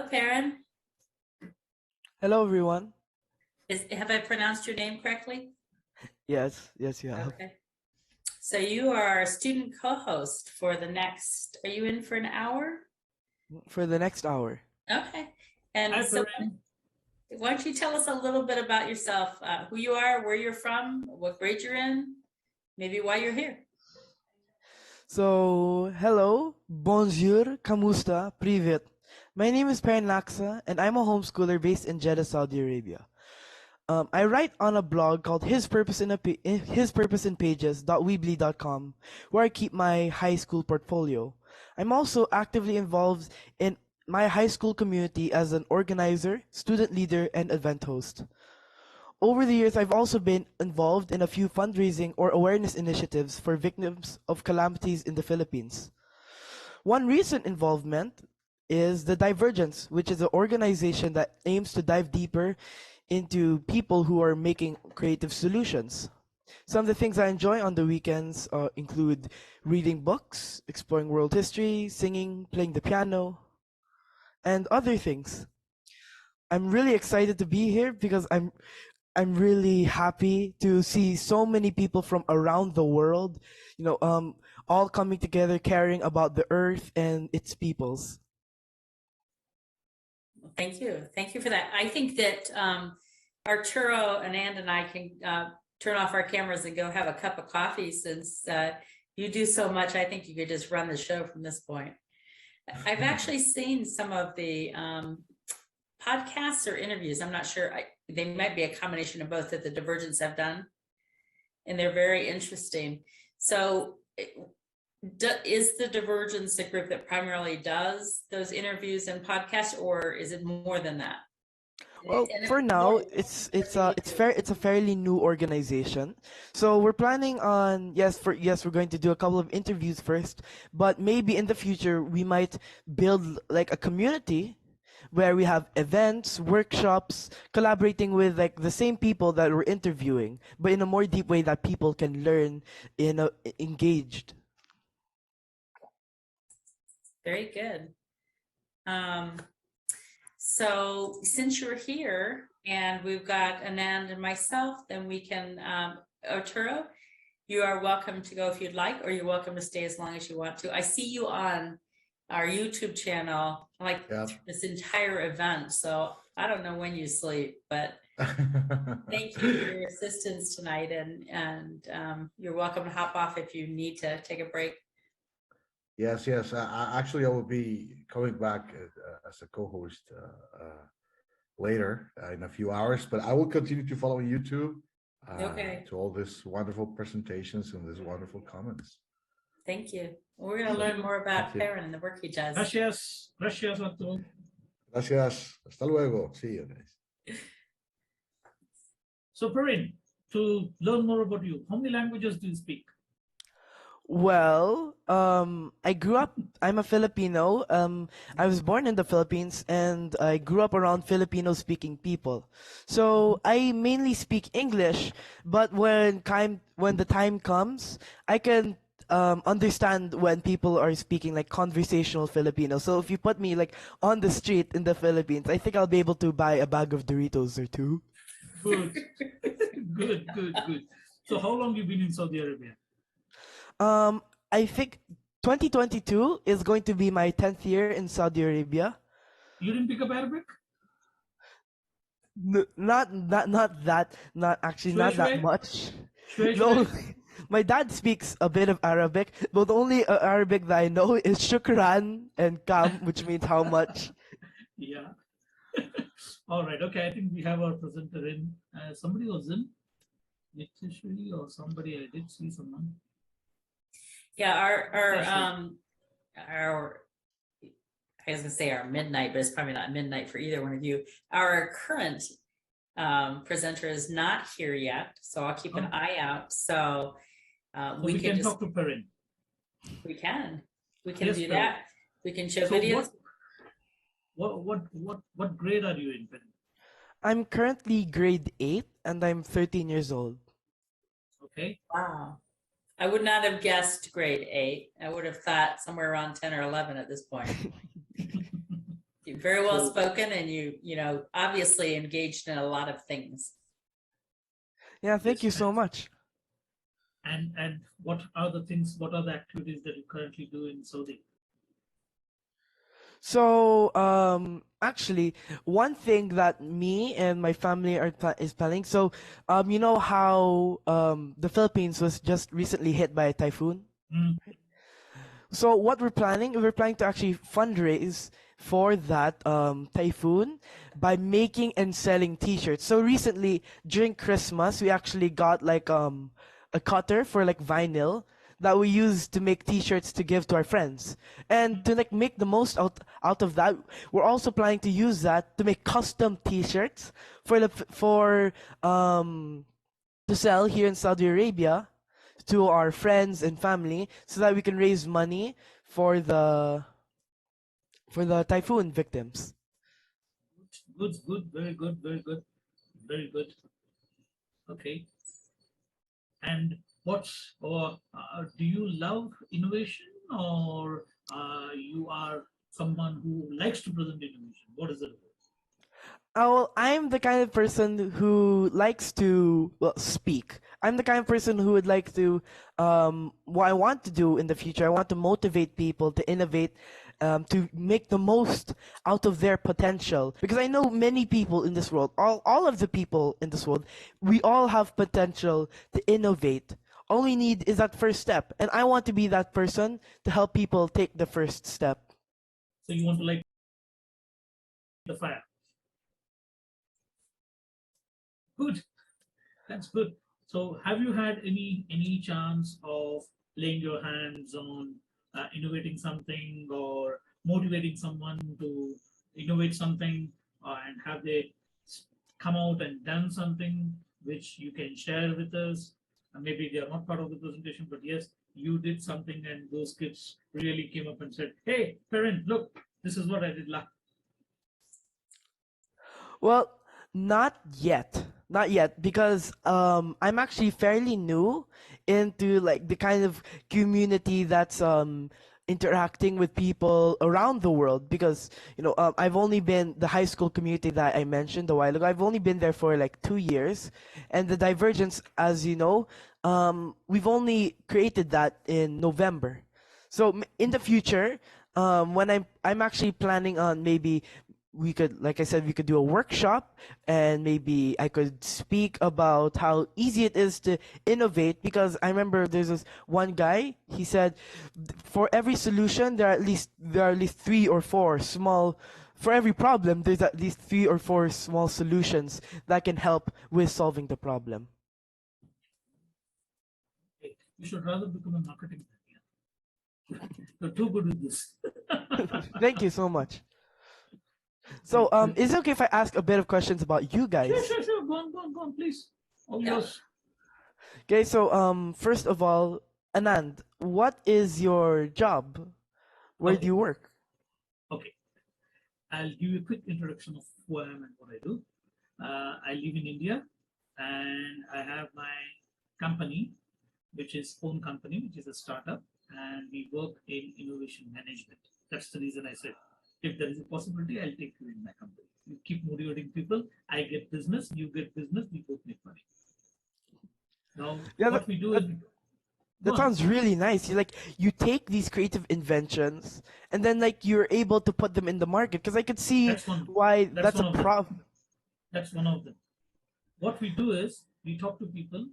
Hello, Perrin. Hello, everyone. Have I pronounced your name correctly? Yes, you have. Okay. So you are a student co-host for the next, are you in for an hour? For the next hour. Okay. And Hi, so Perrin. why don't you tell us a little bit about yourself, who you are, where you're from, what grade you're in, maybe why you're here. So, hello, bonjour, kamusta, privet. My name is Perrin Laxa, and I'm a homeschooler based in Jeddah, Saudi Arabia. I write on a blog called His Purpose in Pages.weebly.com, where I keep my high school portfolio. I'm also actively involved in my high school community as an organizer, student leader, and event host. Over the years, I've also been involved in a few fundraising or awareness initiatives for victims of calamities in the Philippines. One recent involvement is the Divergence, which is an organization that aims to dive deeper into people who are making creative solutions. Some of the things I enjoy on the weekends include reading books, exploring world history, singing, playing the piano, and other things. I'm really excited to be here because I'm really happy to see so many people from around the world, all coming together, caring about the earth and its peoples. Thank you. Thank you for that. I think that Arturo, Anand, and I can turn off our cameras and go have a cup of coffee since you do so much. I think you could just run the show from this point. I've actually seen some of the podcasts or interviews. I'm not sure. They might be a combination of both that the Divergence have done, and they're very interesting. So is the Divergence a group that primarily does those interviews and podcasts, or is it more than that? Well, for now, it's a fairly new organization. So we're planning on we're going to do a couple of interviews first, but maybe in the future we might build like a community where we have events, workshops, collaborating with like the same people that we're interviewing, but in a more deep way that people can learn engaged. Very good. So since you're here and we've got Anand and myself, then we can, Arturo, you are welcome to go if you'd like, or you're welcome to stay as long as you want to. I see you on our YouTube channel, like this entire event. So I don't know when you sleep, but thank you for your assistance tonight. And you're welcome to hop off if you need to take a break. Yes. Actually, I will be coming back as a co-host later in a few hours, but I will continue to follow YouTube to all these wonderful presentations and these wonderful comments. Thank you. We're going to learn more about Perrin and the work he does. Gracias. Gracias a todos. Gracias. Hasta luego. See you guys. So, Perrin, to learn more about you, how many languages do you speak? Well, I'm a Filipino. I was born in the Philippines and I grew up around Filipino speaking people. So I mainly speak English, but when the time comes, I can understand when people are speaking like conversational Filipino. So if you put me like on the street in the Philippines, I think I'll be able to buy a bag of Doritos or two. Good. Good. So how long have you been in Saudi Arabia? I think 2022 is going to be my 10th year in Saudi Arabia. You didn't pick up Arabic? Not that much. No, my dad speaks a bit of Arabic, but the only Arabic that I know is shukran and kam, which means how much. Yeah. All right. Okay. I think we have our presenter in. Somebody was in. Nitishri or somebody. I did see someone. Yeah, our I was gonna say our midnight, but it's probably not midnight for either one of you. Our current presenter is not here yet, so I'll keep an eye out. So we can talk to Perrin. We can do Perrin. that. We can show videos. What grade are you in, Perrin? I'm currently grade 8 and I'm 13 years old. Okay. Wow. I would not have guessed grade 8. I would have thought somewhere around 10 or 11 at this point. You're very well spoken, and you know, obviously engaged in a lot of things. Yeah, thank you so much. And what are the things, what are the activities that you currently do in Saudi? So, actually, one thing that me and my family is planning. So, you know how the Philippines was just recently hit by a typhoon. Mm. So what we're planning to actually fundraise for that typhoon by making and selling T-shirts. So recently during Christmas, we actually got like a cutter for like vinyl that we use to make T-shirts to give to our friends. And to like make the most out of that, we're also planning to use that to make custom T-shirts for to sell here in Saudi Arabia to our friends and family so that we can raise money for the typhoon victims. Good, very good, very good, very good. Okay. And do you love innovation, or you are someone who likes to present innovation? What is it? Oh, I'm the kind of person who likes to speak. I'm the kind of person who would like to what I want to do in the future. I want to motivate people to innovate, to make the most out of their potential. Because I know many people in this world, all of the people in this world, we all have potential to innovate. All we need is that first step, and I want to be that person to help people take the first step. So you want to light the fire. Good, that's good. So have you had any chance of laying your hands on innovating something or motivating someone to innovate something, and have they come out and done something which you can share with us? Maybe they are not part of the presentation, but yes, you did something and those kids really came up and said, hey, Perrin, look, this is what I did last. Well, not yet. Not yet, because I'm actually fairly new into like the kind of community that's interacting with people around the world, because I've only been the high school community that I mentioned a while ago. I've only been there for like 2 years, and the Divergence, as you know, we've only created that in November. So in the future, when I'm actually planning on maybe we could, like I said, we could do a workshop, and maybe I could speak about how easy it is to innovate. Because I remember there's this one guy, he said, for every solution, there are at least 3 or 4 small, for every problem, there's at least 3 or 4 small solutions that can help with solving the problem. You should rather become a marketing man. You're too good with this. Thank you so much. So, is it okay if I ask a bit of questions about you guys? Sure. Go on, please. All yours. Okay, so first of all, Anand, what is your job? Where do you work? Okay. I'll give you a quick introduction of who I am and what I do. I live in India, and I have my company, which is own company, which is a startup, and we work in innovation management. That's the reason I said, if there is a possibility, I'll take you in my company. You keep motivating people, I get business, you get business, we both make money. Now, what we do is that sounds really nice. You take these creative inventions and then you're able to put them in the market, because I could see why that's a problem. That's one of them. What we do is we talk to people,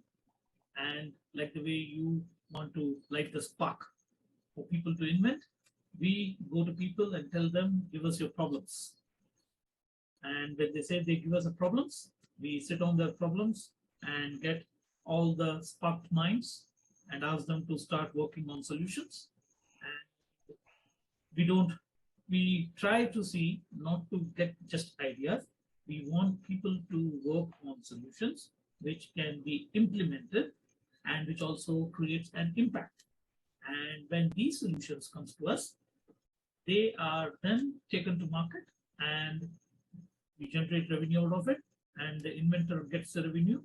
and like the way you want to light the spark for people to invent, we go to people and tell them, give us your problems. And when they say they give us the problems, we sit on their problems and get all the sparked minds and ask them to start working on solutions. And we try to see not to get just ideas. We want people to work on solutions which can be implemented and which also creates an impact. And when these solutions comes to us, they are then taken to market, and we generate revenue out of it, and the inventor gets the revenue,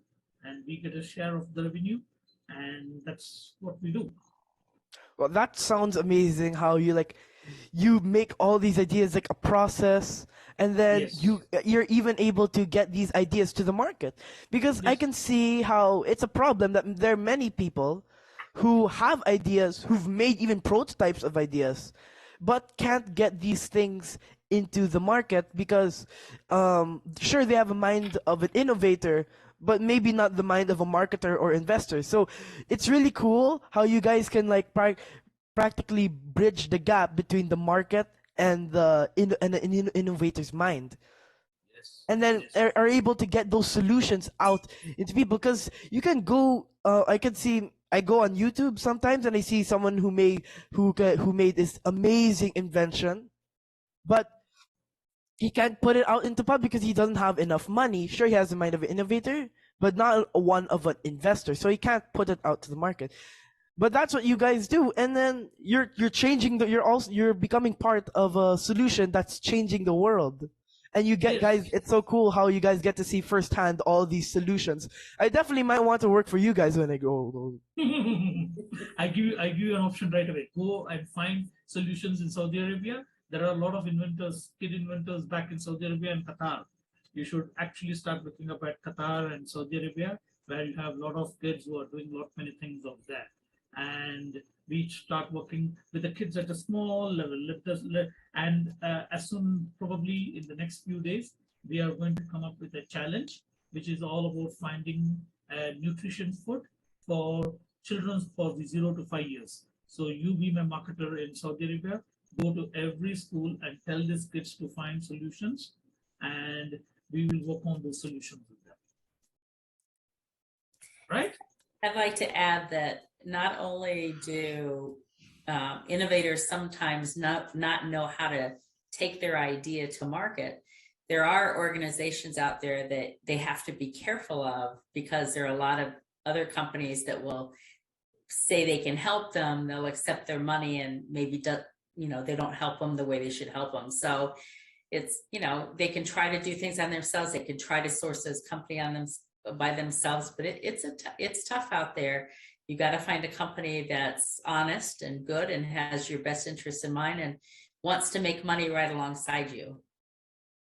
and we get a share of the revenue, and that's what we do. Well, that sounds amazing. How you you make all these ideas like a process, and then Yes. you're even able to get these ideas to the market. Because I Yes. can see how it's a problem that there are many people who have ideas, who've made even prototypes of ideas, but can't get these things into the market because sure, they have a mind of an innovator, but maybe not the mind of a marketer or investor. So it's really cool how you guys can like practically bridge the gap between the market and the innovator's mind, Yes. and then Yes. are able to get those solutions out into people. Because you can go, I go on YouTube sometimes and I see someone who made this amazing invention, but he can't put it out into public because he doesn't have enough money. Sure, he has the mind of an innovator, but not one of an investor, so he can't put it out to the market. But that's what you guys do, and then you're changing you're becoming part of a solution that's changing the world. And you get Yes. guys, it's so cool how you guys get to see firsthand all these solutions. I definitely might want to work for you guys when I grow old. I give you an option right away. Go and find solutions in Saudi Arabia. There are a lot of inventors, kid inventors back in Saudi Arabia and Qatar. You should actually start looking up at Qatar and Saudi Arabia, where you have a lot of kids who are doing many things of that. And we start working with the kids at a small level. And as soon, probably in the next few days, we are going to come up with a challenge, which is all about finding nutrition food for children for the 0 to 5 years. So you be my marketer in Saudi Arabia, go to every school and tell these kids to find solutions, and we will work on those solutions with them. Right? I'd like to add that not only do innovators sometimes not know how to take their idea to market, there are organizations out there that they have to be careful of, because there are a lot of other companies that will say they can help them. They'll accept their money and maybe they don't help them the way they should help them. So it's, they can try to do things on themselves. They can try to source this company on them by themselves, but it's tough out there. You got to find a company that's honest and good and has your best interests in mind and wants to make money right alongside you,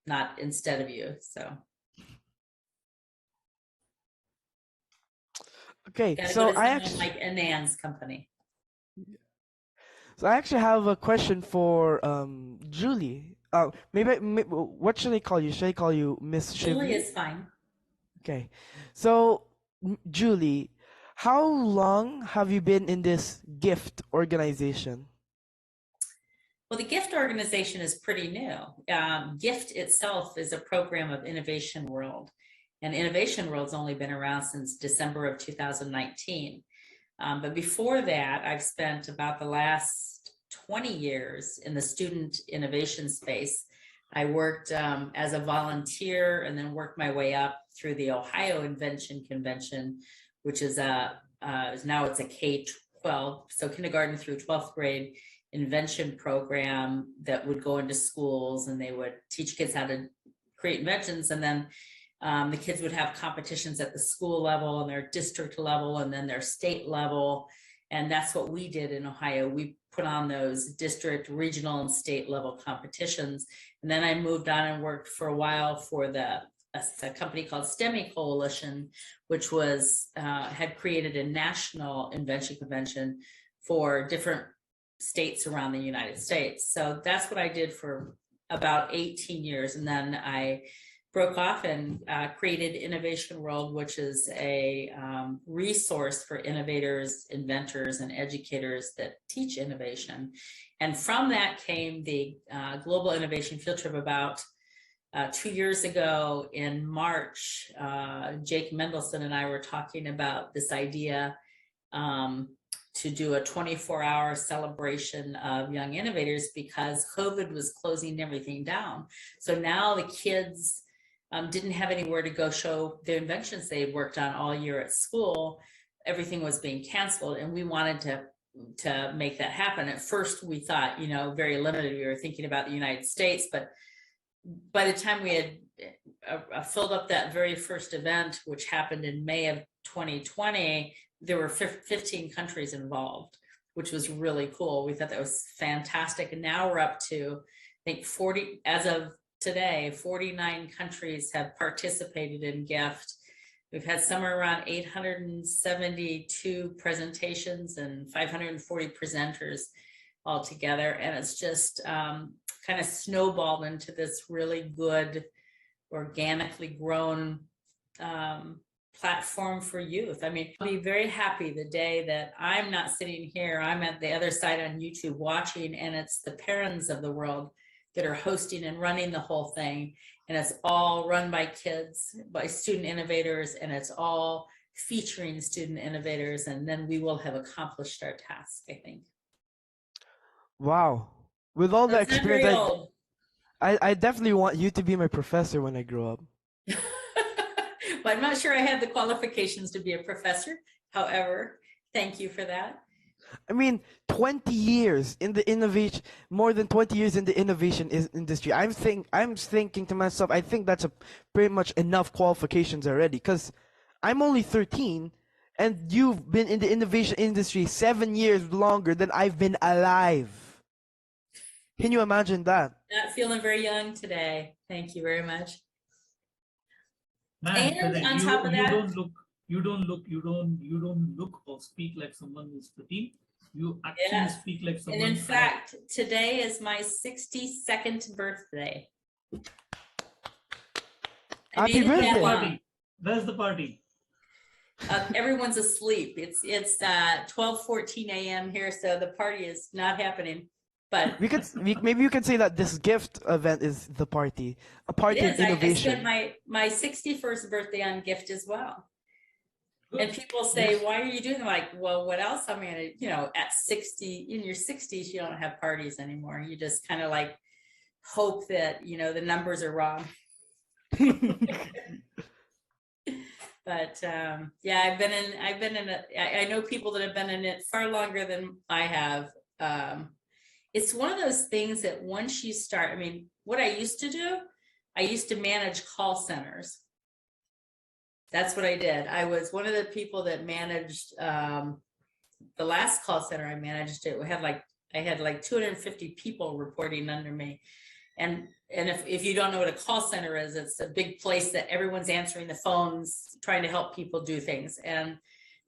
not instead of you. So Okay, gotta so go to I someone actually like Anand's company. so I actually have a question for Julie. What should I call you? Should I call you Miss Julie Shivni? is fine. Okay. So, Julie, how long have you been in this gift organization? Well, the GIFT organization is pretty new. GIFT itself is a program of Innovation World, and Innovation World's only been around since December of 2019. But before that, I've spent about the last 20 years in the student innovation space. I worked as a volunteer and then worked my way up through the Ohio Invention Convention, which is now it's a K-12, so kindergarten through 12th grade invention program that would go into schools, and they would teach kids how to create inventions. And then the kids would have competitions at the school level and their district level and then their state level. And that's what we did in Ohio. We put on those district, regional, and state level competitions. And then I moved on and worked for a while for a company called STEMI Coalition, which was had created a national invention convention for different states around the United States. So that's what I did for about 18 years. And then I broke off and created Innovation World, which is a resource for innovators, inventors, and educators that teach innovation. And from that came the Global Innovation Field Trip about 2 years ago in March. Jake Mendelson and I were talking about this idea to do a 24-hour celebration of young innovators because COVID was closing everything down. So now the kids didn't have anywhere to go show their inventions they had worked on all year at school. Everything was being canceled, and we wanted to make that happen. At first, we thought, very limited. We were thinking about the United States, but by the time we had filled up that very first event, which happened in May of 2020, there were 15 countries involved. which was really cool. We thought that was fantastic. And now we're up to, I think 40, as of today, 49 countries have participated in GIFT. We've had somewhere around 872 presentations and 540 presenters all together. And it's just kind of snowballed into this really good, organically grown platform for youth. I mean, I'll be very happy the day that I'm not sitting here, I'm at the other side on YouTube watching, and it's the Perrins of the world that are hosting and running the whole thing. And it's all run by kids, by student innovators, and it's all featuring student innovators. And then we will have accomplished our task, I think. Wow. With all the That's not very experience, old. I definitely want you to be my professor when I grow up. But I'm not sure I have the qualifications to be a professor. However, thank you for that. I mean, 20 years in the innovation, more than 20 years in the innovation industry. I'm thinking to myself, I think that's pretty much enough qualifications already. Because I'm only 13, and you've been in the innovation industry 7 years longer than I've been alive. Can you imagine that? Not feeling very young today. Thank you very much. Man, And Perrin, on top of that, you don't look or speak like someone who's 13. You actually Yes. speak like someone. And in fact, today is my 62nd birthday. I Happy made it that birthday. long. Where's the party? Everyone's asleep. It's 12:14 a.m. here, so the party is not happening. But Maybe you can say that this gift event is the party, a party it of is. I innovation. spent my 61st birthday on gift as well. Good. And people say, Yes. why are you doing it? Like, well, what else? I mean, you know, at 60, in your 60s, you don't have parties anymore. You just kind of like hope that, you know, the numbers are wrong. But yeah, I've been in it. I know people that have been in it far longer than I have. It's one of those things that once you start, I mean, what I used to do, I used to manage call centers. That's what I did. I was one of the people that managed the last call center I managed. I had like 250 people reporting under me. And if you don't know what a call center is, it's a big place that everyone's answering the phones, trying to help people do things. And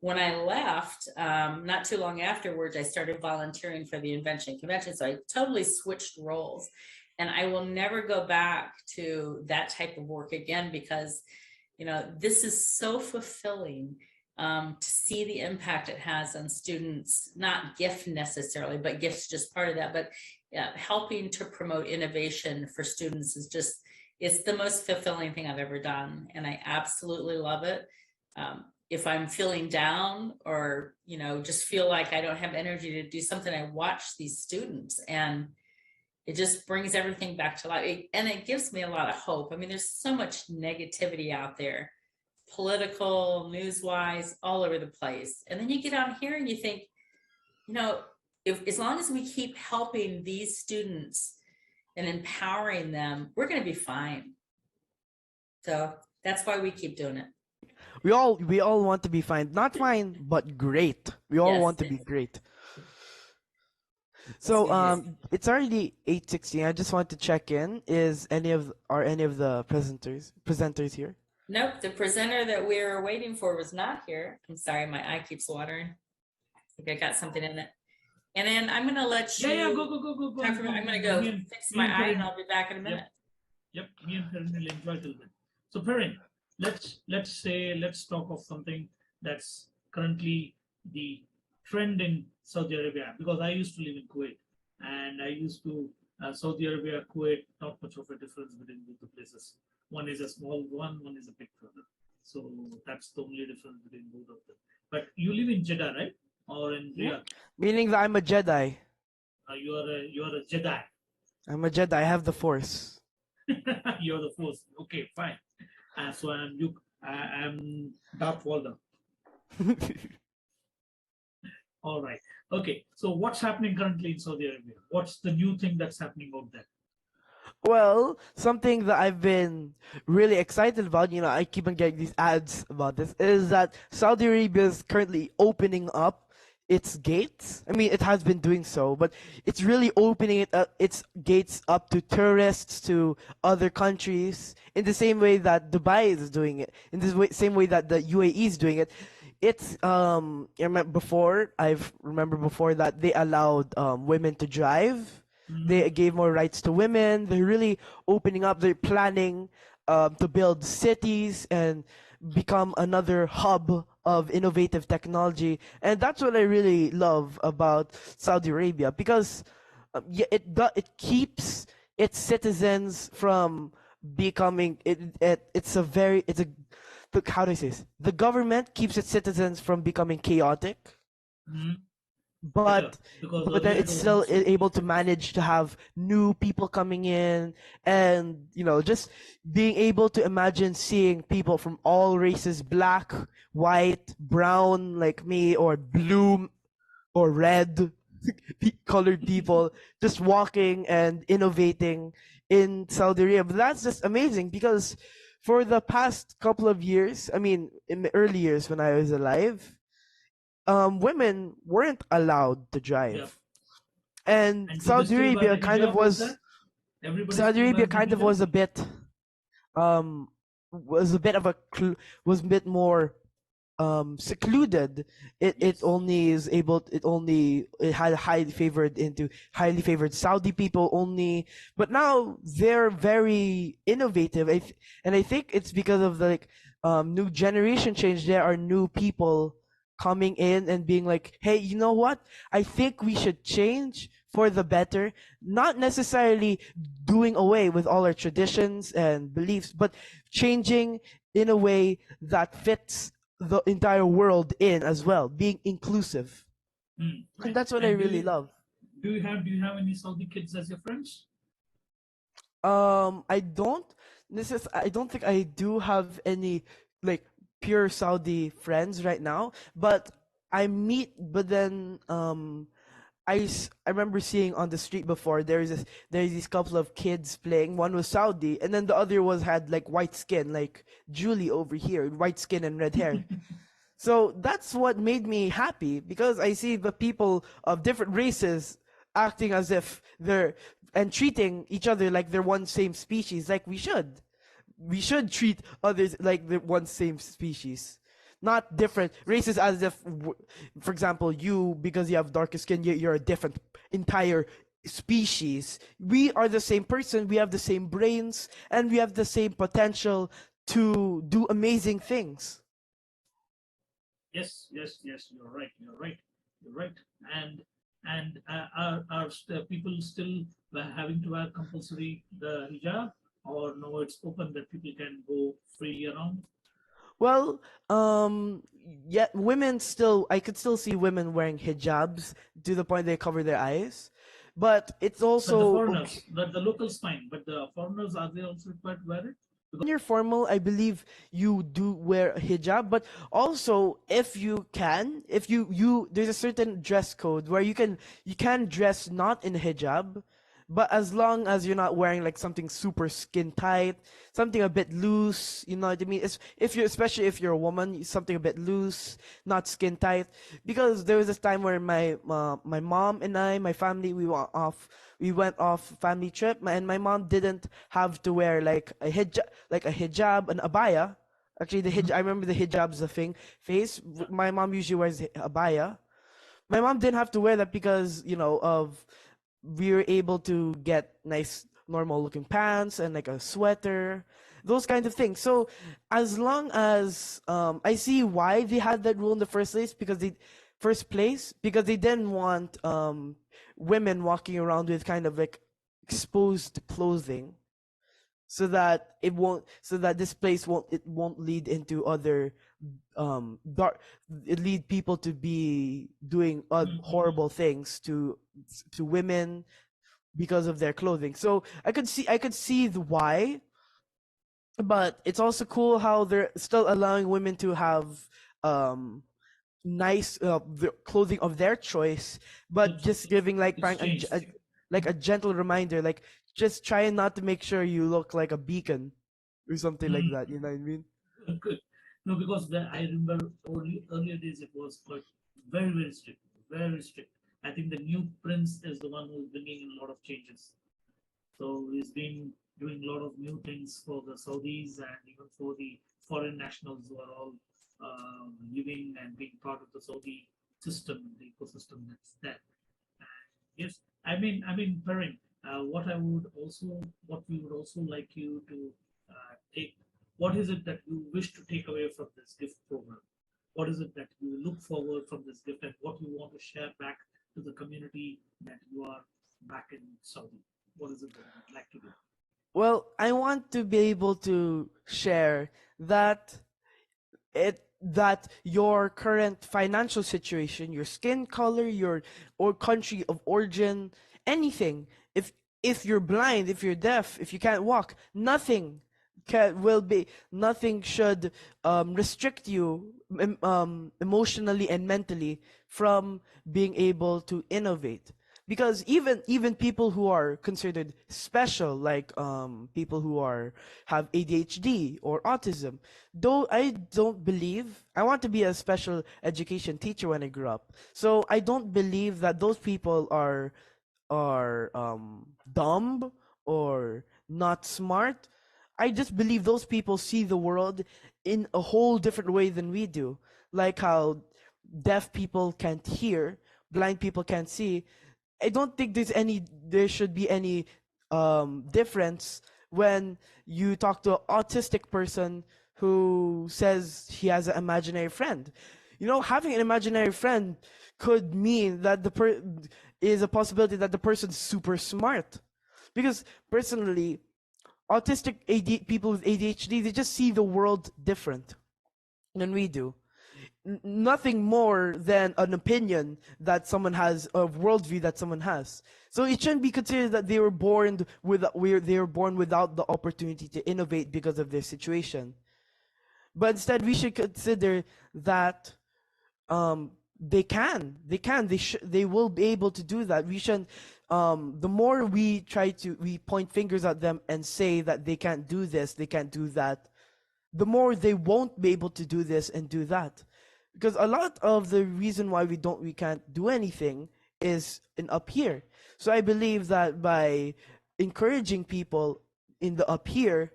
when I left, not too long afterwards, I started volunteering for the Invention convention. So I totally switched roles, and I will never go back to that type of work again, because, you know, this is so fulfilling to see the impact it has on students, not GIFT necessarily, but GIFT's just part of that. But helping to promote innovation for students is just, it's the most fulfilling thing I've ever done. And I absolutely love it. If I'm feeling down or, you know, just feel like I don't have energy to do something, I watch these students and it just brings everything back to life. And it gives me a lot of hope. I mean, there's so much negativity out there, political, news-wise, all over the place. And then you get on here and you think, you know, as long as we keep helping these students and empowering them, we're going to be fine. So that's why we keep doing it. We all want to be fine. Not fine, but great. We all Yes, want to yes. be great. So it's already 8:16. I just want to check in. Are any of the presenters here? Nope, the presenter that we were waiting for was not here. I'm sorry, my eye keeps watering. I think I got something in it. And then I'm gonna let you. Yeah, go. I'm gonna go fix my eye and I'll be back in a minute. Yep, me and Perrin will enjoy a little bit. So Perrin, let's talk of something that's currently the trend in Saudi Arabia, because I used to live in Kuwait, and I used to Saudi Arabia, Kuwait, not much of a difference between both the places. One is a small one is a big brother. So that's the only difference between both of them. But you live in Jeddah, right? Or in Riyadh? Meaning that I'm a Jedi. You are a Jedi. I'm a Jedi. I have the Force. You're the Force. Okay, fine. So I'm Luke. I'm Darth Vader. All right. Okay. So what's happening currently in Saudi Arabia? What's the new thing that's happening out there? Well, something that I've been really excited about, you know, I keep on getting these ads about this, is that Saudi Arabia is currently opening up its gates. I mean, it has been doing so, but it's really opening its gates up to tourists, to other countries, in the same way that Dubai is doing it, in the same way that the UAE is doing it. It's I remember before that they allowed women to drive. They gave more rights to women. They're really opening up. They're planning to build cities and become another hub of innovative technology. And that's what I really love about Saudi Arabia, because it keeps its citizens from becoming look, how do I say this? The government keeps its citizens from becoming chaotic, but then it's still able to manage to have new people coming in, and just being able to imagine seeing people from all races, black, white, brown like me, or blue or red colored people just walking and innovating in Saudi Arabia. But that's just amazing, because for the past couple of years, I mean, in the early years when I was alive, women weren't allowed to drive. And Saudi Arabia kind of was Saudi Arabia kind of was a bit was a bit more secluded. It had highly favored Saudi people only, but now they're very innovative. And I think it's because of the new generation change. There are new people coming in and being like, hey, you know what? I think we should change for the better, not necessarily doing away with all our traditions and beliefs, but changing in a way that fits the entire world in as well, being inclusive. And that's what I really love. Do you have any Saudi kids as your friends? I don't think I do have any like pure Saudi friends right now, but then I remember seeing on the street before there's these couple of kids playing. One was Saudi, and then the other had like white skin, like Julie over here, white skin and red hair. So that's what made me happy, because I see the people of different races acting as if and treating each other like they're one same species, like we should. We should treat others like they're one same species, not different races, as if, for example, you, because you have darker skin, you're a different entire species. We are the same person, we have the same brains, and we have the same potential to do amazing things. Yes, you're right. And are people still having to wear compulsory the hijab, or no, it's open that people can go free around? Well, yeah, I could still see women wearing hijabs to the point they cover their eyes, but it's also but the foreigners, the locals fine, but the foreigners, are they also required to wear it? When you're formal, I believe you do wear a hijab, but also if you there's a certain dress code where you can dress not in hijab, but as long as you're not wearing like something super skin tight, something a bit loose, you know what I mean? Especially if you're a woman, something a bit loose, not skin tight. Because there was this time where my mom and my family, we went off family trip, and my mom didn't have to wear like a hijab, an abaya. Actually, I remember the hijab's a phase. My mom usually wears abaya. My mom didn't have to wear that because we were able to get nice normal looking pants and like a sweater, those kinds of things. So as long as I see why they had that rule in the first place, because they didn't want women walking around with kind of like exposed clothing, so that this place won't lead into other lead people to be doing horrible things to women because of their clothing. So I could see the why, but it's also cool how they're still allowing women to have nice clothing of their choice, but just giving like a gentle reminder, like just try not to make sure you look like a beacon or something like that. You know what I mean? Good. No, because I remember earlier days it was quite very strict. very strict. I think the new prince is the one who's bringing in a lot of changes. So he's been doing a lot of new things for the Saudis and even for the foreign nationals who are all living and being part of the Saudi system, the ecosystem that's there. And yes, Perrin, what we would also like you to take. What is it that you wish to take away from this gift program? What is it that you look forward from this gift, and what you want to share back to the community that you are back in Saudi? What is it that you'd like to do? Well, I want to be able to share that your current financial situation, your skin color, your or country of origin, anything. If you're blind, if you're deaf, if you can't walk, nothing should restrict you emotionally and mentally from being able to innovate. Because even people who are considered special, like people who have ADHD or autism, though I don't believe I want to be a special education teacher when I grew up. So I don't believe that those people are dumb or not smart. I just believe those people see the world in a whole different way than we do. Like how deaf people can't hear, blind people can't see. I don't think there should be any difference when you talk to an autistic person who says he has an imaginary friend. Having an imaginary friend could mean that is a possibility that the person's super smart. Because personally, people with ADHD, they just see the world different than we do. Nothing more than an opinion that someone has, a worldview that someone has. So it shouldn't be considered that they were born without the opportunity to innovate because of their situation. But instead, we should consider that they will be able to do that. We shouldn't. The more we point fingers at them and say that they can't do this, they can't do that, the more they won't be able to do this and do that. Because a lot of the reason why we can't do anything is in up here. So I believe that by encouraging people in the up here,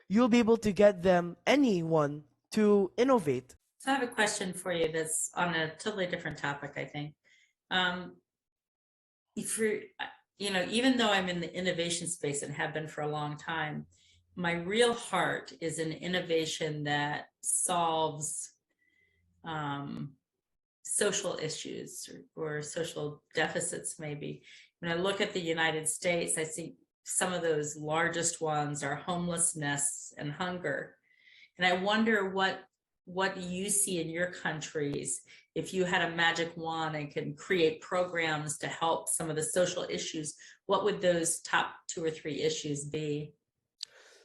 you'll be able to get anyone to innovate. So I have a question for you that's on a totally different topic, I think. If you're, even though I'm in the innovation space and have been for a long time, my real heart is an innovation that solves social issues or social deficits, maybe. When I look at the United States, I see some of those largest ones are homelessness and hunger. And I wonder what you see in your countries if you had a magic wand and could create programs to help some of the social issues. What would those top 2 or 3 issues be?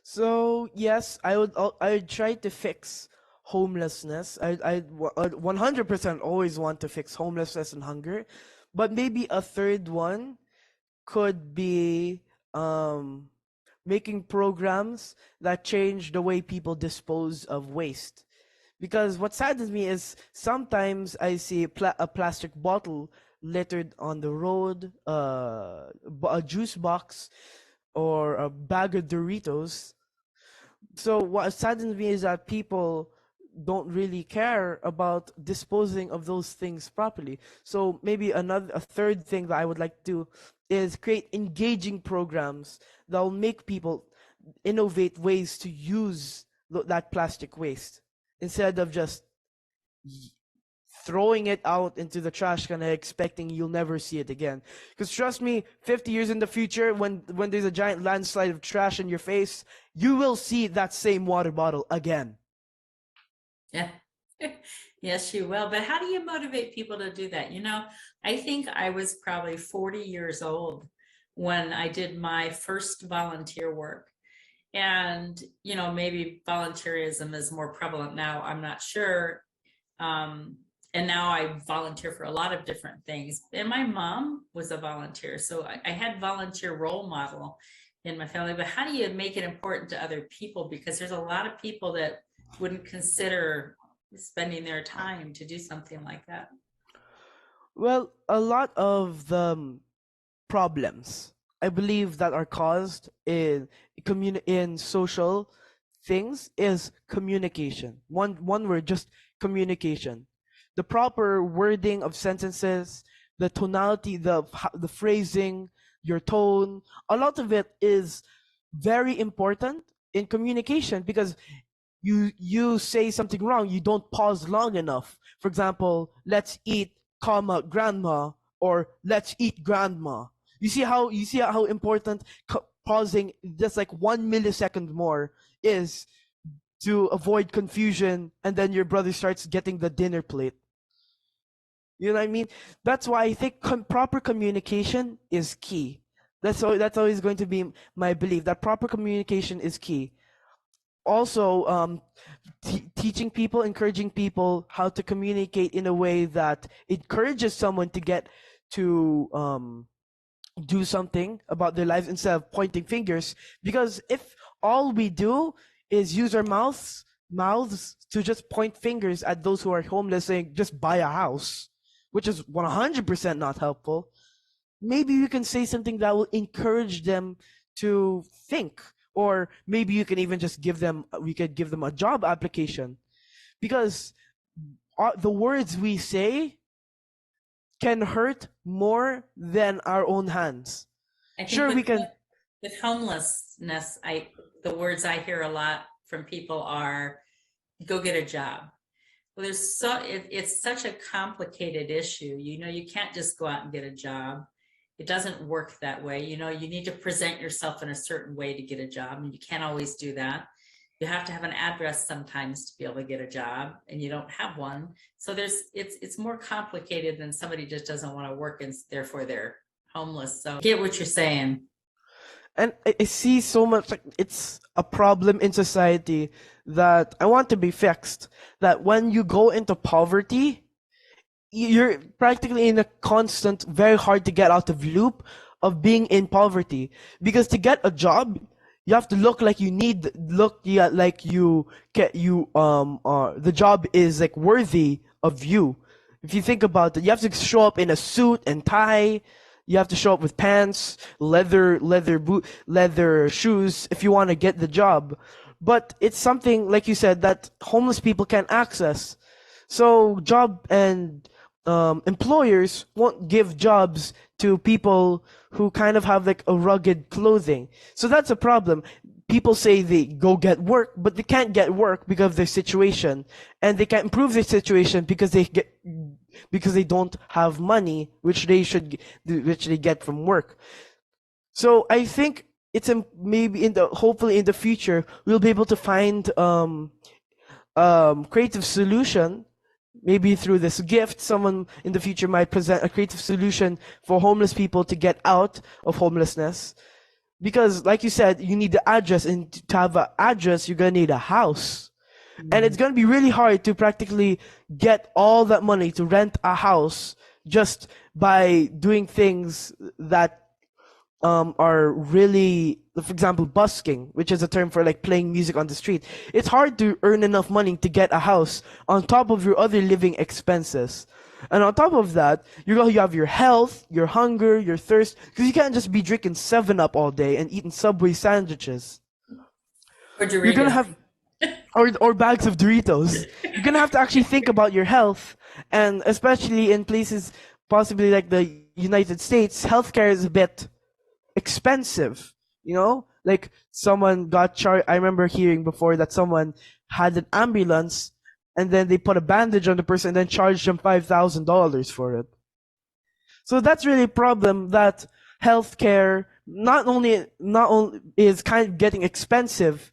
So yes, I would try to fix homelessness. I'd 100% always want to fix homelessness and hunger, but maybe a third one could be making programs that change the way people dispose of waste. Because what saddens me is sometimes I see a plastic bottle littered on the road, a juice box, or a bag of Doritos. So what saddens me is that people don't really care about disposing of those things properly. So maybe a third thing that I would like to do is create engaging programs that will make people innovate ways to use that plastic waste instead of just throwing it out into the trash can and expecting you'll never see it again. Because trust me, 50 years in the future, when there's a giant landslide of trash in your face, you will see that same water bottle again. Yeah. Yes, you will. But how do you motivate people to do that? I think I was probably 40 years old when I did my first volunteer work. And, maybe volunteerism is more prevalent now. I'm not sure. And now I volunteer for a lot of different things. And my mom was a volunteer. So I had volunteer role model in my family. But how do you make it important to other people? Because there's a lot of people that wouldn't consider spending their time to do something like that. Well, a lot of the problems I believe that are caused in social things is communication. One word, just communication. The proper wording of sentences, the tonality, the phrasing, your tone, a lot of it is very important in communication because you say something wrong, you don't pause long enough. For example, let's eat, comma, grandma, or let's eat grandma. You see how important pausing just like 1 millisecond more is to avoid confusion, and then your brother starts getting the dinner plate. You know what I mean? That's why I think proper communication is key. That's always going to be my belief, that proper communication is key. Also, teaching people, encouraging people how to communicate in a way that encourages someone to get to do something about their lives instead of pointing fingers. Because if all we do is use our mouths to just point fingers at those who are homeless, saying just buy a house, which is 100% not helpful, maybe we can say something that will encourage them to think. Or maybe you can even just we could give them a job application, because the words we say can hurt more than our own hands. Sure, we can. With homelessness, the words I hear a lot from people are, go get a job. Well, it's such a complicated issue. You can't just go out and get a job. It doesn't work that way. You need to present yourself in a certain way to get a job, and you can't always do that. You have to have an address sometimes to be able to get a job, and you don't have one. So it's more complicated than somebody just doesn't want to work and therefore they're homeless. So I get what you're saying. And I see so much, like, it's a problem in society that I want to be fixed. That when you go into poverty, you're practically in a constant, very hard to get out of loop of being in poverty. Because to get a job, you have to look like the job is like worthy of you. If you think about it, you have to show up in a suit and tie. You have to show up with pants, leather shoes if you want to get the job. But it's something, like you said, that homeless people can access. So job and employers won't give jobs to people who kind of have like a rugged clothing. So that's a problem. People say they go get work, but they can't get work because of their situation, and they can't improve their situation because they don't have money, which they get from work. So I think it's hopefully in the future we'll be able to find creative solution. Maybe through this gift, someone in the future might present a creative solution for homeless people to get out of homelessness. Because, like you said, you need the address, and to have an address, you're gonna need a house. And it's gonna be really hard to practically get all that money to rent a house just by doing things that are really, for example, busking, which is a term for like playing music on the street. It's hard to earn enough money to get a house on top of your other living expenses. And on top of that, you have your health, your hunger, your thirst, because you can't just be drinking 7-Up all day and eating Subway sandwiches. Or Doritos. You're gonna have, or bags of Doritos. You're gonna have to actually think about your health, and especially in places possibly like the United States, healthcare is a bit expensive. Like someone got charged. I remember hearing before that someone had an ambulance, and then they put a bandage on the person and then charged them $5,000 for it. So that's really a problem, that healthcare not only is kind of getting expensive.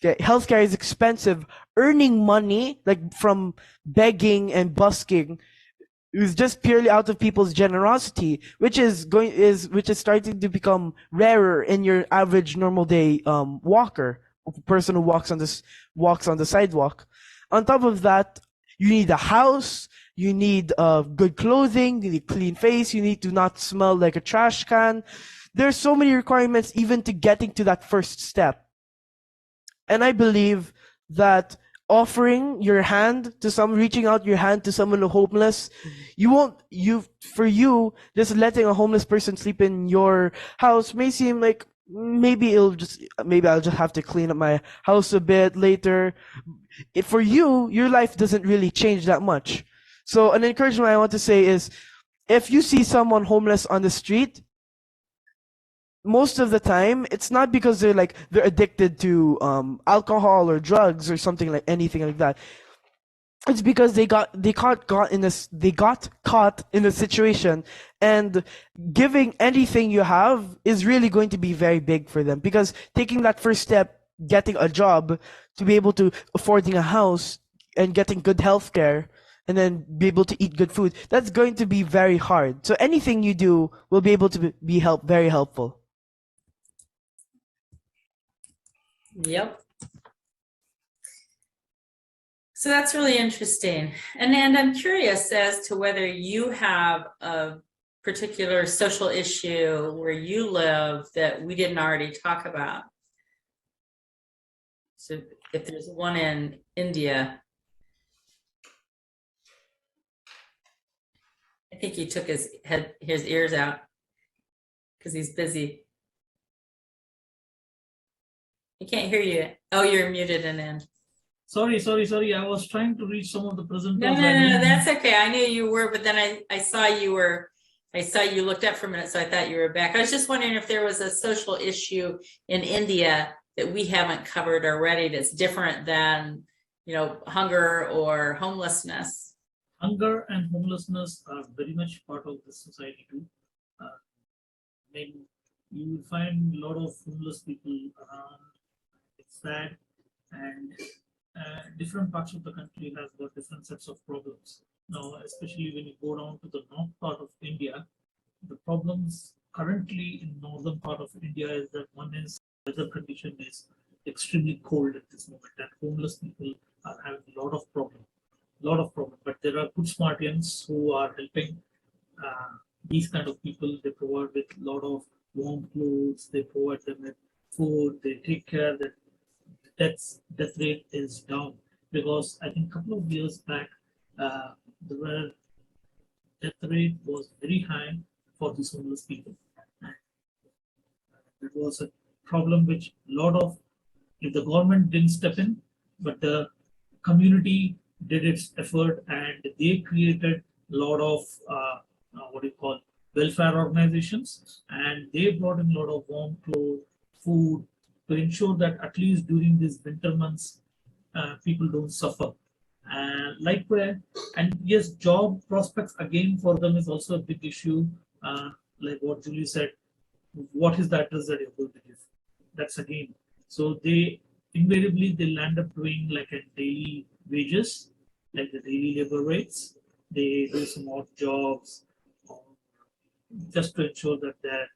Okay, healthcare is expensive. Earning money, like from begging and busking, is just purely out of people's generosity, which is starting to become rarer in your average normal day walker, person who walks on the sidewalk. On top of that, you need a house, you need good clothing, you need clean face, you need to not smell like a trash can. There's so many requirements even to getting to that first step. And I believe that offering your hand to reaching out your hand to someone homeless, for you, just letting a homeless person sleep in your house may seem like maybe I'll just have to clean up my house a bit later. For you, your life doesn't really change that much. So an encouragement I want to say is, if you see someone homeless on the street, most of the time it's not because they're addicted to alcohol or drugs or anything like that. It's because they got caught in a situation, and giving anything you have is really going to be very big for them, because taking that first step, getting a job, to be able to affording a house and getting good health care, and then be able to eat good food, that's going to be very hard. So anything you do will be able to be very helpful. Yep. So that's really interesting. And I'm curious as to whether you have a particular social issue where you live that we didn't already talk about. So if there's one in India, I think he took his ears out because he's busy. I can't hear you. Oh, you're muted, Anand. Sorry. I was trying to reach some of the presenters. No, that's okay. I knew you were, but then I saw you looked up for a minute, so I thought you were back. I was just wondering if there was a social issue in India that we haven't covered already that's different than, hunger or homelessness. Hunger and homelessness are very much part of this society too. Maybe you will find a lot of homeless people around. It's sad, and different parts of the country has got different sets of problems. Now, especially when you go down to the north part of India, the problems currently in northern part of India is that one is weather condition is extremely cold at this moment, and homeless people are having a lot of problem. But there are good Smartians who are helping these kind of people. They provide with a lot of warm clothes, they provide them with food, they take care that death rate is down, because I think a couple of years back the death rate was very high for these homeless people. It was a problem which if the government didn't step in, but the community did its effort, and they created a lot of welfare organizations, and they brought in a lot of warm clothes, food, to ensure that at least during these winter months, people don't suffer. Likewise, and yes, job prospects again for them is also a big issue. Like what Julie said, what is the address that you're going to give? That's again. So they invariably land up doing like a daily wages, like the daily labor rates. They do some odd jobs just to ensure that their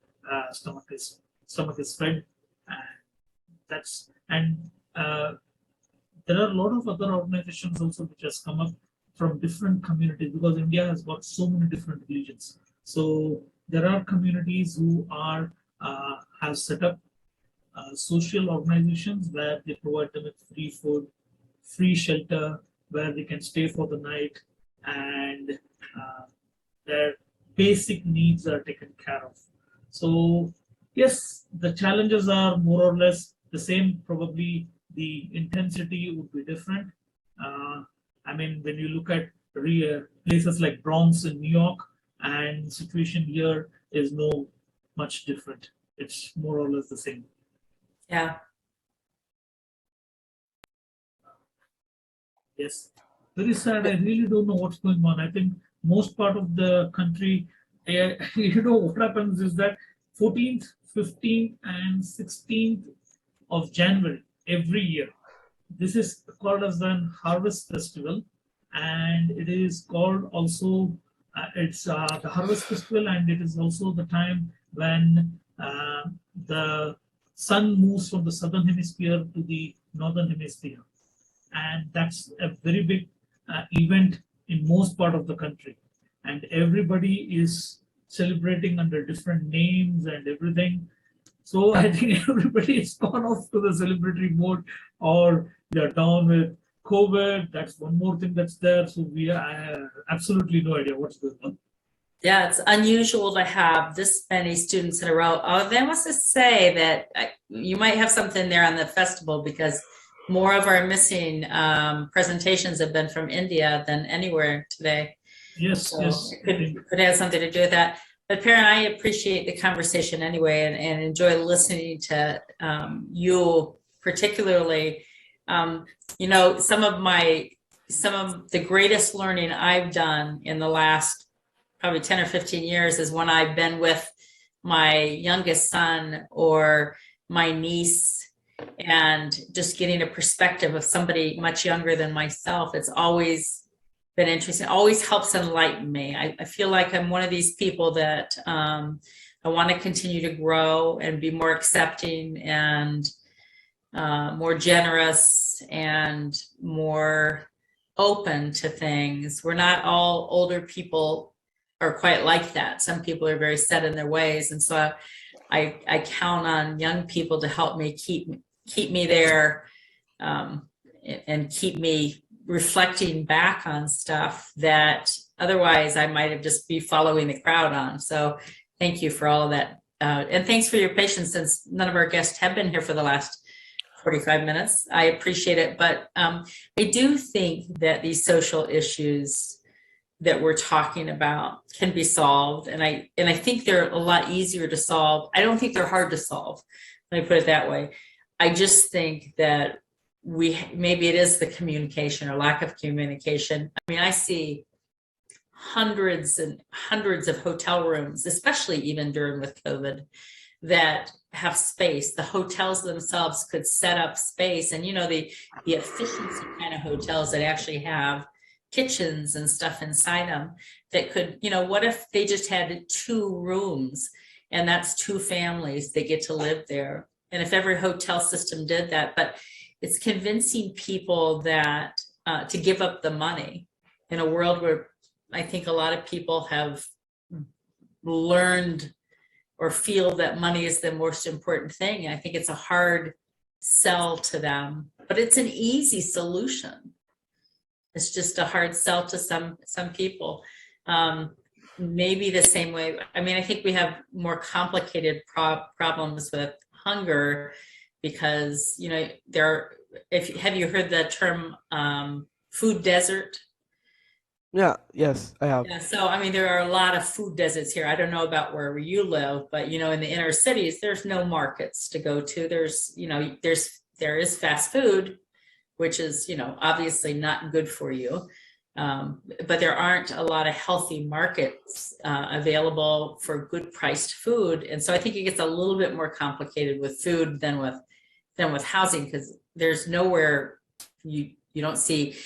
stomach is fed. There are a lot of other organizations also which has come up from different communities, because India has got so many different religions. So there are communities who have set up social organizations where they provide them with free food, free shelter, where they can stay for the night, and their basic needs are taken care of. So yes, the challenges are more or less the same. Probably the intensity would be different. When you look at places like Bronx in New York, and situation here is no much different. It's more or less the same. Yeah. Yes. Very sad. I really don't know what's going on. I think most part of the country, what happens is that 14th, 15th, and 16th of January every year, this is called as an Harvest Festival, and it is called also it's the Harvest Festival, and it is also the time when the sun moves from the southern hemisphere to the northern hemisphere, and that's a very big event in most part of the country, and everybody is celebrating under different names and everything. So I think everybody is gone off to the celebratory mode, or they're down with COVID. That's one more thing that's there. So we have absolutely no idea what's going on. Yeah, it's unusual to have this many students in a row. Oh, they must say that you might have something there on the festival, because more of our missing presentations have been from India than anywhere today. Yes, So yes. it could have something to do with that. But Perrin, I appreciate the conversation anyway, and enjoy listening to you particularly. You know, some of the greatest learning I've done in the last probably 10 or 15 years is when I've been with my youngest son or my niece, and just getting a perspective of somebody much younger than myself. It's always been interesting, always helps enlighten me. I feel like I'm one of these people that I want to continue to grow and be more accepting and more generous and more open to things. We're not all older people are quite like that. Some people are very set in their ways. And so I count on young people to help me keep me there and keep me reflecting back on stuff that otherwise I might have just be following the crowd on. So thank you for all of that. And thanks for your patience, since none of our guests have been here for the last 45 minutes. I appreciate it. But I do think that these social issues that we're talking about can be solved. And I think they're a lot easier to solve. I don't think they're hard to solve. Let me put it that way. I just think that maybe it is the communication or lack of communication. I mean, I see hundreds and hundreds of hotel rooms, especially even during with COVID, that have space. The hotels themselves could set up space, and you know, the efficiency kind of hotels that actually have kitchens and stuff inside them that could, you know, what if they just had 2 rooms and that's 2 families that get to live there? And if every hotel system did that, but it's convincing people that to give up the money in a world where I think a lot of people have learned or feel that money is the most important thing. And I think it's a hard sell to them, but it's an easy solution. It's just a hard sell to some people. Maybe the same way. I mean, I think we have more complicated problems with hunger, because you know have you heard the term food desert? Yes, I have. Yeah, so I mean, there are a lot of food deserts here. I don't know about where you live, but you know, in the inner cities, there's no markets to go to. There's, you know, there is fast food, which is, you know, obviously not good for you. But there aren't a lot of healthy markets available for good priced food. And so I think it gets a little bit more complicated with food than with housing, because there's nowhere you don't see.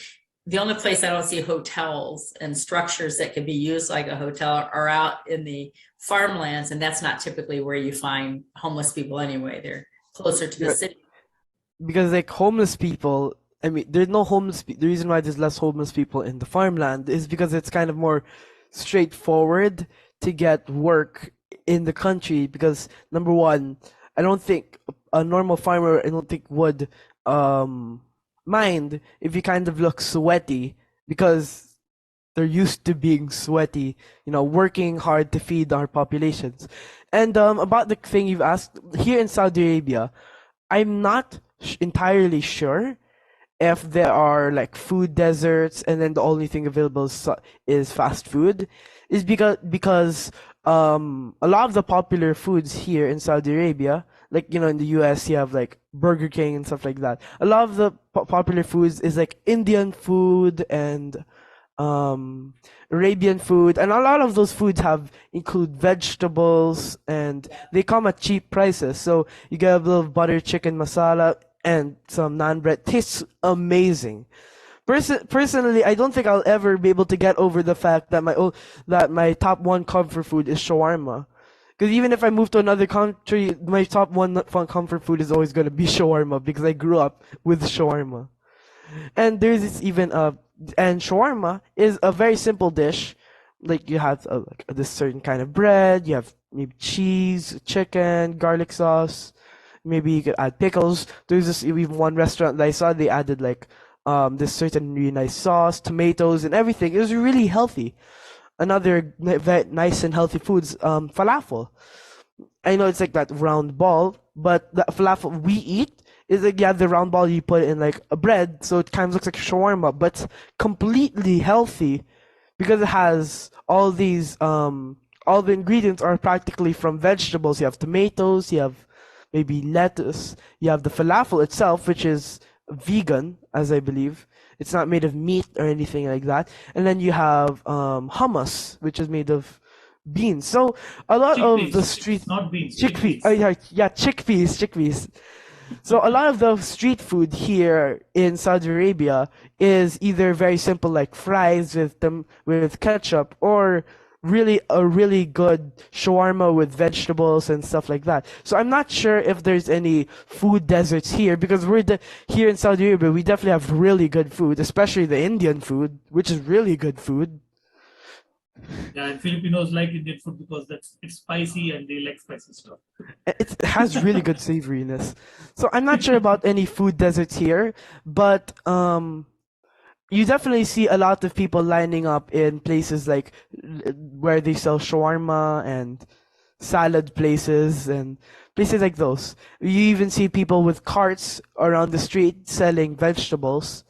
The only place I don't see hotels and structures that could be used like a hotel are out in the farmlands, and that's not typically where you find homeless people anyway. They're closer to the city. Because like homeless people, I mean, there's no homeless. The reason why there's less homeless people in the farmland is because it's kind of more straightforward to get work in the country. Because number one, I don't think a normal farmer, would mind if you kind of look sweaty, because they're used to being sweaty, you know, working hard to feed our populations. And about the thing you've asked, here in Saudi Arabia, I'm not entirely sure if there are like food deserts and then the only thing available is fast food, is because a lot of the popular foods here in Saudi Arabia, like, you know, in the US you have like Burger King and stuff like that. A lot of the popular foods is like Indian food and Arabian food, and a lot of those foods include vegetables, and they come at cheap prices. So you get a little butter chicken masala and some naan bread. Tastes amazing. Personally, I don't think I'll ever be able to get over the fact that my top 1 comfort food is shawarma. Because even if I move to another country, my top 1 comfort food is always going to be shawarma, because I grew up with shawarma. And there's and shawarma is a very simple dish. Like, you have like this certain kind of bread, you have maybe cheese, chicken, garlic sauce, maybe you could add pickles. There's this even one restaurant that I saw, they added like this certain really nice sauce, tomatoes, and everything. It was really healthy. Another nice and healthy foods, falafel. I know it's like that round ball, but the falafel we eat is like, yeah, the round ball you put in like a bread, so it kind of looks like shawarma, but completely healthy because it has all these all the ingredients are practically from vegetables. You have tomatoes, you have maybe lettuce, you have the falafel itself, which is vegan, as I believe. It's not made of meat or anything like that. And then you have hummus, which is made of beans. So a lot of the street not beans, chickpeas. chickpeas. Yeah, chickpeas. So a lot of the street food here in Saudi Arabia is either very simple like fries with ketchup, or really a really good shawarma with vegetables and stuff like that. So I'm not sure if there's any food deserts here, because here in Saudi Arabia we definitely have really good food, especially the Indian food, which is really good food. Yeah, and Filipinos like Indian food because it's spicy and they like spicy stuff. It has really good savoriness. So I'm not sure about any food deserts here, but you definitely see a lot of people lining up in places like where they sell shawarma and salad places and places like those. You even see people with carts around the street selling vegetables.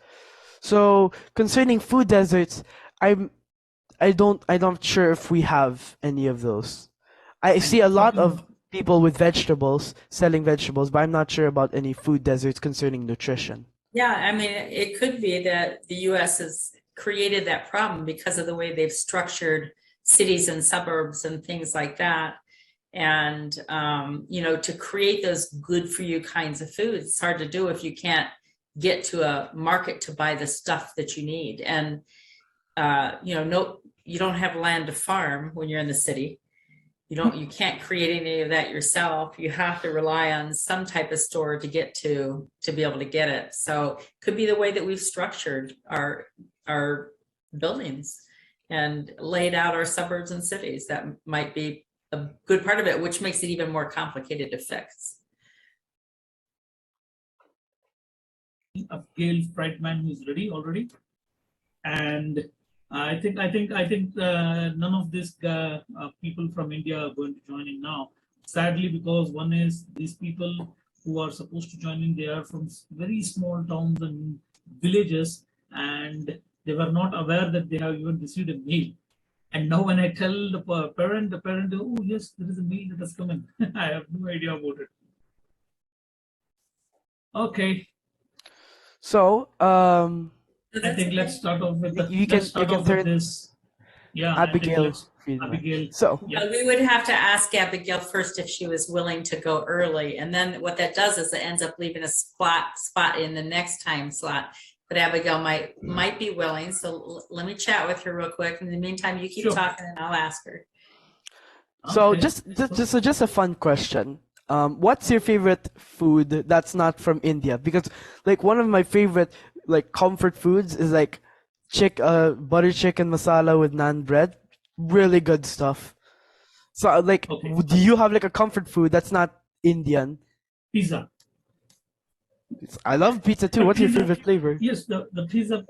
So concerning food deserts, I'm not sure if we have any of those. I see a lot of people with vegetables selling vegetables, but I'm not sure about any food deserts concerning nutrition. Yeah, I mean, it could be that the US has created that problem because of the way they've structured cities and suburbs and things like that. And, to create those good for you kinds of foods, it's hard to do if you can't get to a market to buy the stuff that you need. And, you don't have land to farm when you're in the city. You can't create any of that yourself. You have to rely on some type of store to get to be able to get it. So it could be the way that we've structured our buildings and laid out our suburbs and cities. That might be a good part of it, which makes it even more complicated to fix. Abigail Friedman, who's ready already, and I think none of these people from India are going to join in now. Sadly, because one is these people who are supposed to join in, they are from very small towns and villages, and they were not aware that they have even received a mail. And now when I tell the parent, oh yes, there is a mail that has come in. I have no idea about it. Okay. So, I think let's start off with this. Yeah, Abigail. Abigail. So we would have to ask Abigail first if she was willing to go early, and then what that does is it ends up leaving a spot in the next time slot. But Abigail might be willing, so let me chat with her real quick. In the meantime, you keep talking, and I'll ask her. So just a fun question. What's your favorite food that's not from India? Because like one of my favorite like comfort foods is like butter chicken masala with naan bread. Really good stuff. So like, do you have like a comfort food that's not Indian? Pizza. I love pizza too. What's your favorite flavor? Yes, the pizza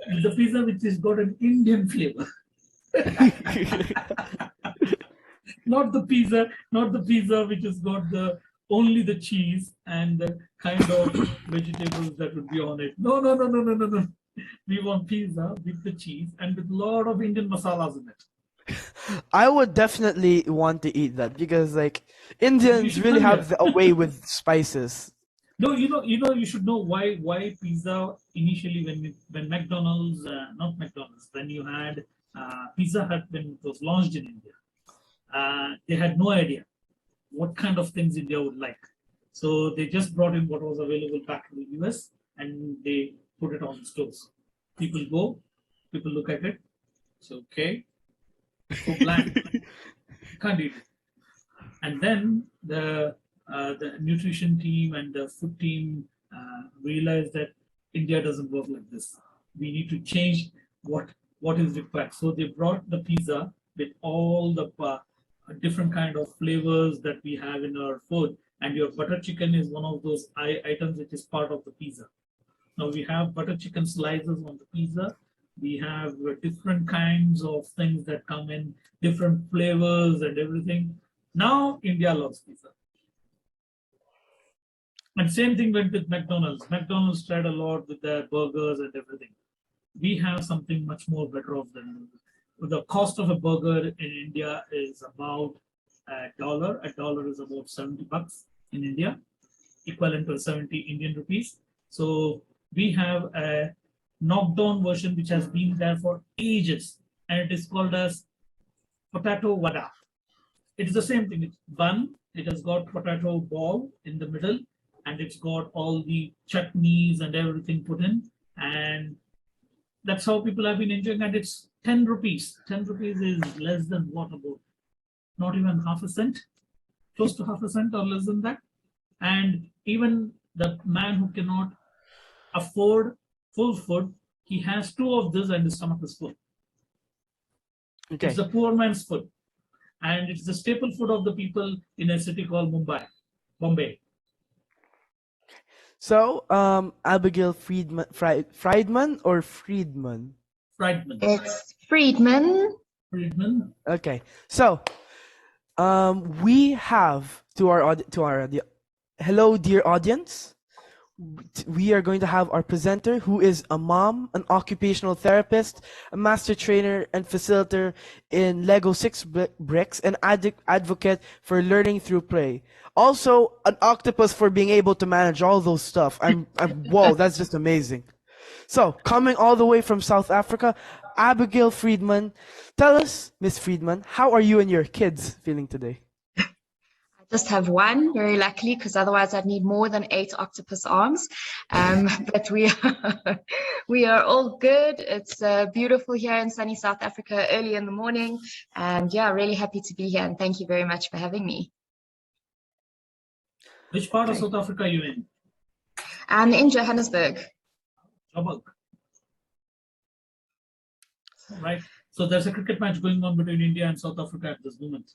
which has got an Indian flavor. Not the pizza which has got only the cheese and the kind of vegetables that would be on it. No. We want pizza with the cheese and with a lot of Indian masalas in it. I would definitely want to eat that because like Indians really have a way with spices. No, you should know why pizza initially when McDonald's, not McDonald's, when you had Pizza Hut when it was launched in India, they had no idea what kind of things India would like. So they just brought in what was available back in the US and they put it on the stores. People look at it. It's okay. Go blank. Can't eat it. And then the nutrition team and the food team realized that India doesn't work like this. We need to change what is required. So they brought the pizza with all the different kind of flavors that we have in our food. And your butter chicken is one of those items which is part of the pizza. Now we have butter chicken slices on the pizza. We have different kinds of things that come in different flavors and everything. Now India loves pizza. And same thing went with McDonald's. McDonald's tried a lot with their burgers and everything. We have something much more better off than the cost of a burger in India is about $1. $1 is about $70 in India, equivalent to 70 Indian rupees. So we have a knocked down version which has been there for ages, and it is called as potato vada. It is the same thing. It's bun. It has got potato ball in the middle, and it's got all the chutneys and everything put in, and that's how people have been enjoying. And it's 10 rupees. 10 rupees is less than what, about not even half a cent, close to half a cent or less than that. And even the man who cannot afford full food, he has 2 of this and his stomach is full. Okay. It's the poor man's food, and it's the staple food of the people in a city called Bombay. So, Abigail Friedman, Friedman or Friedman? Friedman. It's Friedman. Friedman. Okay. So, we have hello, dear audience. We are going to have our presenter, who is a mom, an occupational therapist, a master trainer and facilitator in Lego 6 bricks, an advocate for learning through play. Also, an octopus for being able to manage all those stuff. Whoa, that's just amazing. So, coming all the way from South Africa, Abigail Friedman. Tell us, Miss Friedman, how are you and your kids feeling today? Just have one, very luckily, because otherwise I'd need more than 8 octopus arms. But we are all good. It's beautiful here in sunny South Africa early in the morning. And yeah, really happy to be here. And thank you very much for having me. Which part of South Africa are you in? I'm in Johannesburg. Joburg. Right. So there's a cricket match going on between India and South Africa at this moment.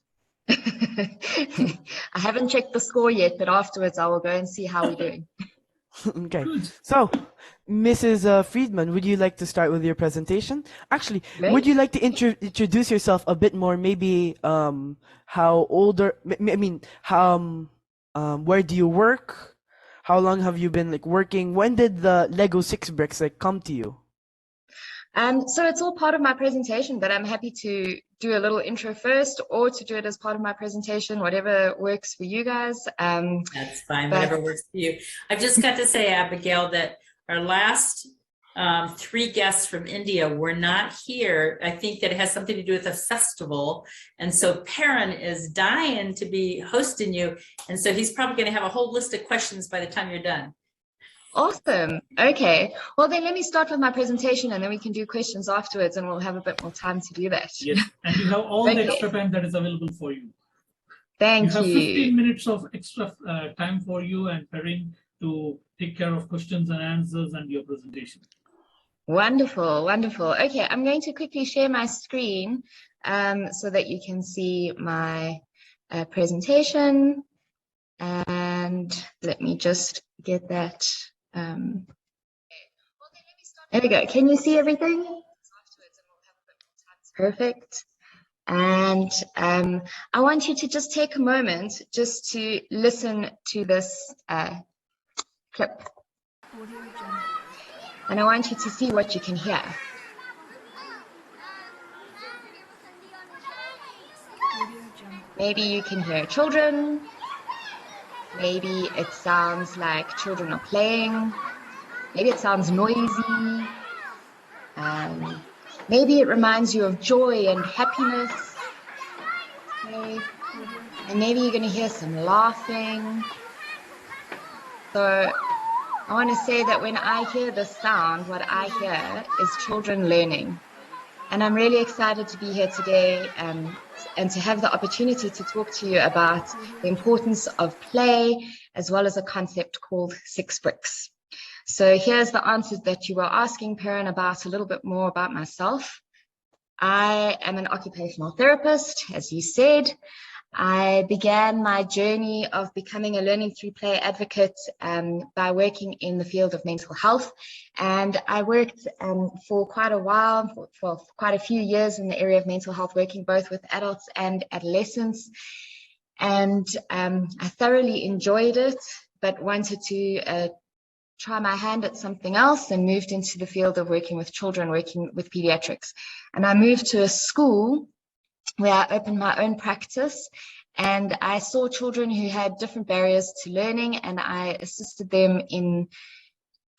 I haven't checked the score yet, but afterwards I will go and see how we're doing. Okay. So, Mrs. Friedman, would you like to start with your presentation? Actually, would you like to introduce yourself a bit more? Maybe how older? Where do you work? How long have you been working? When did the Lego 6 bricks come to you? So it's all part of my presentation, but I'm happy to do a little intro first, or to do it as part of my presentation, whatever works for you guys. That's fine, whatever works for you. I've just got to say, Abigail, that our last 3 guests from India were not here. I think that it has something to do with a festival. And so Perrin is dying to be hosting you. And so he's probably going to have a whole list of questions by the time you're done. Awesome. Okay. Well, then let me start with my presentation, and then we can do questions afterwards, and we'll have a bit more time to do that. Yes, and you have all the extra time that is available for you. Thank you. You have 15 minutes of extra time for you and Perrin to take care of questions and answers and your presentation. Wonderful, wonderful. Okay, I'm going to quickly share my screen so that you can see my presentation. And let me just get that. There we go. Can you see everything? Perfect. And I want you to just take a moment just to listen to this clip. And I want you to see what you can hear. Maybe you can hear children. Maybe it sounds like children are playing. Maybe it sounds noisy. Maybe it reminds you of joy and happiness. Okay. And maybe you're going to hear some laughing. So I want to say that when I hear this sound, what I hear is children learning. And I'm really excited to be here today and to have the opportunity to talk to you about the importance of play, as well as a concept called 6 bricks. So here's the answers that you were asking, Perrin, about a little bit more about myself. I am an occupational therapist, as you said. I began my journey of becoming a learning through play advocate by working in the field of mental health. And I worked for quite a while, for quite a few years in the area of mental health, working both with adults and adolescents. And I thoroughly enjoyed it, but wanted to try my hand at something else and moved into the field of working with children, working with pediatrics. And I moved to a school where I opened my own practice, and I saw children who had different barriers to learning, and I assisted them in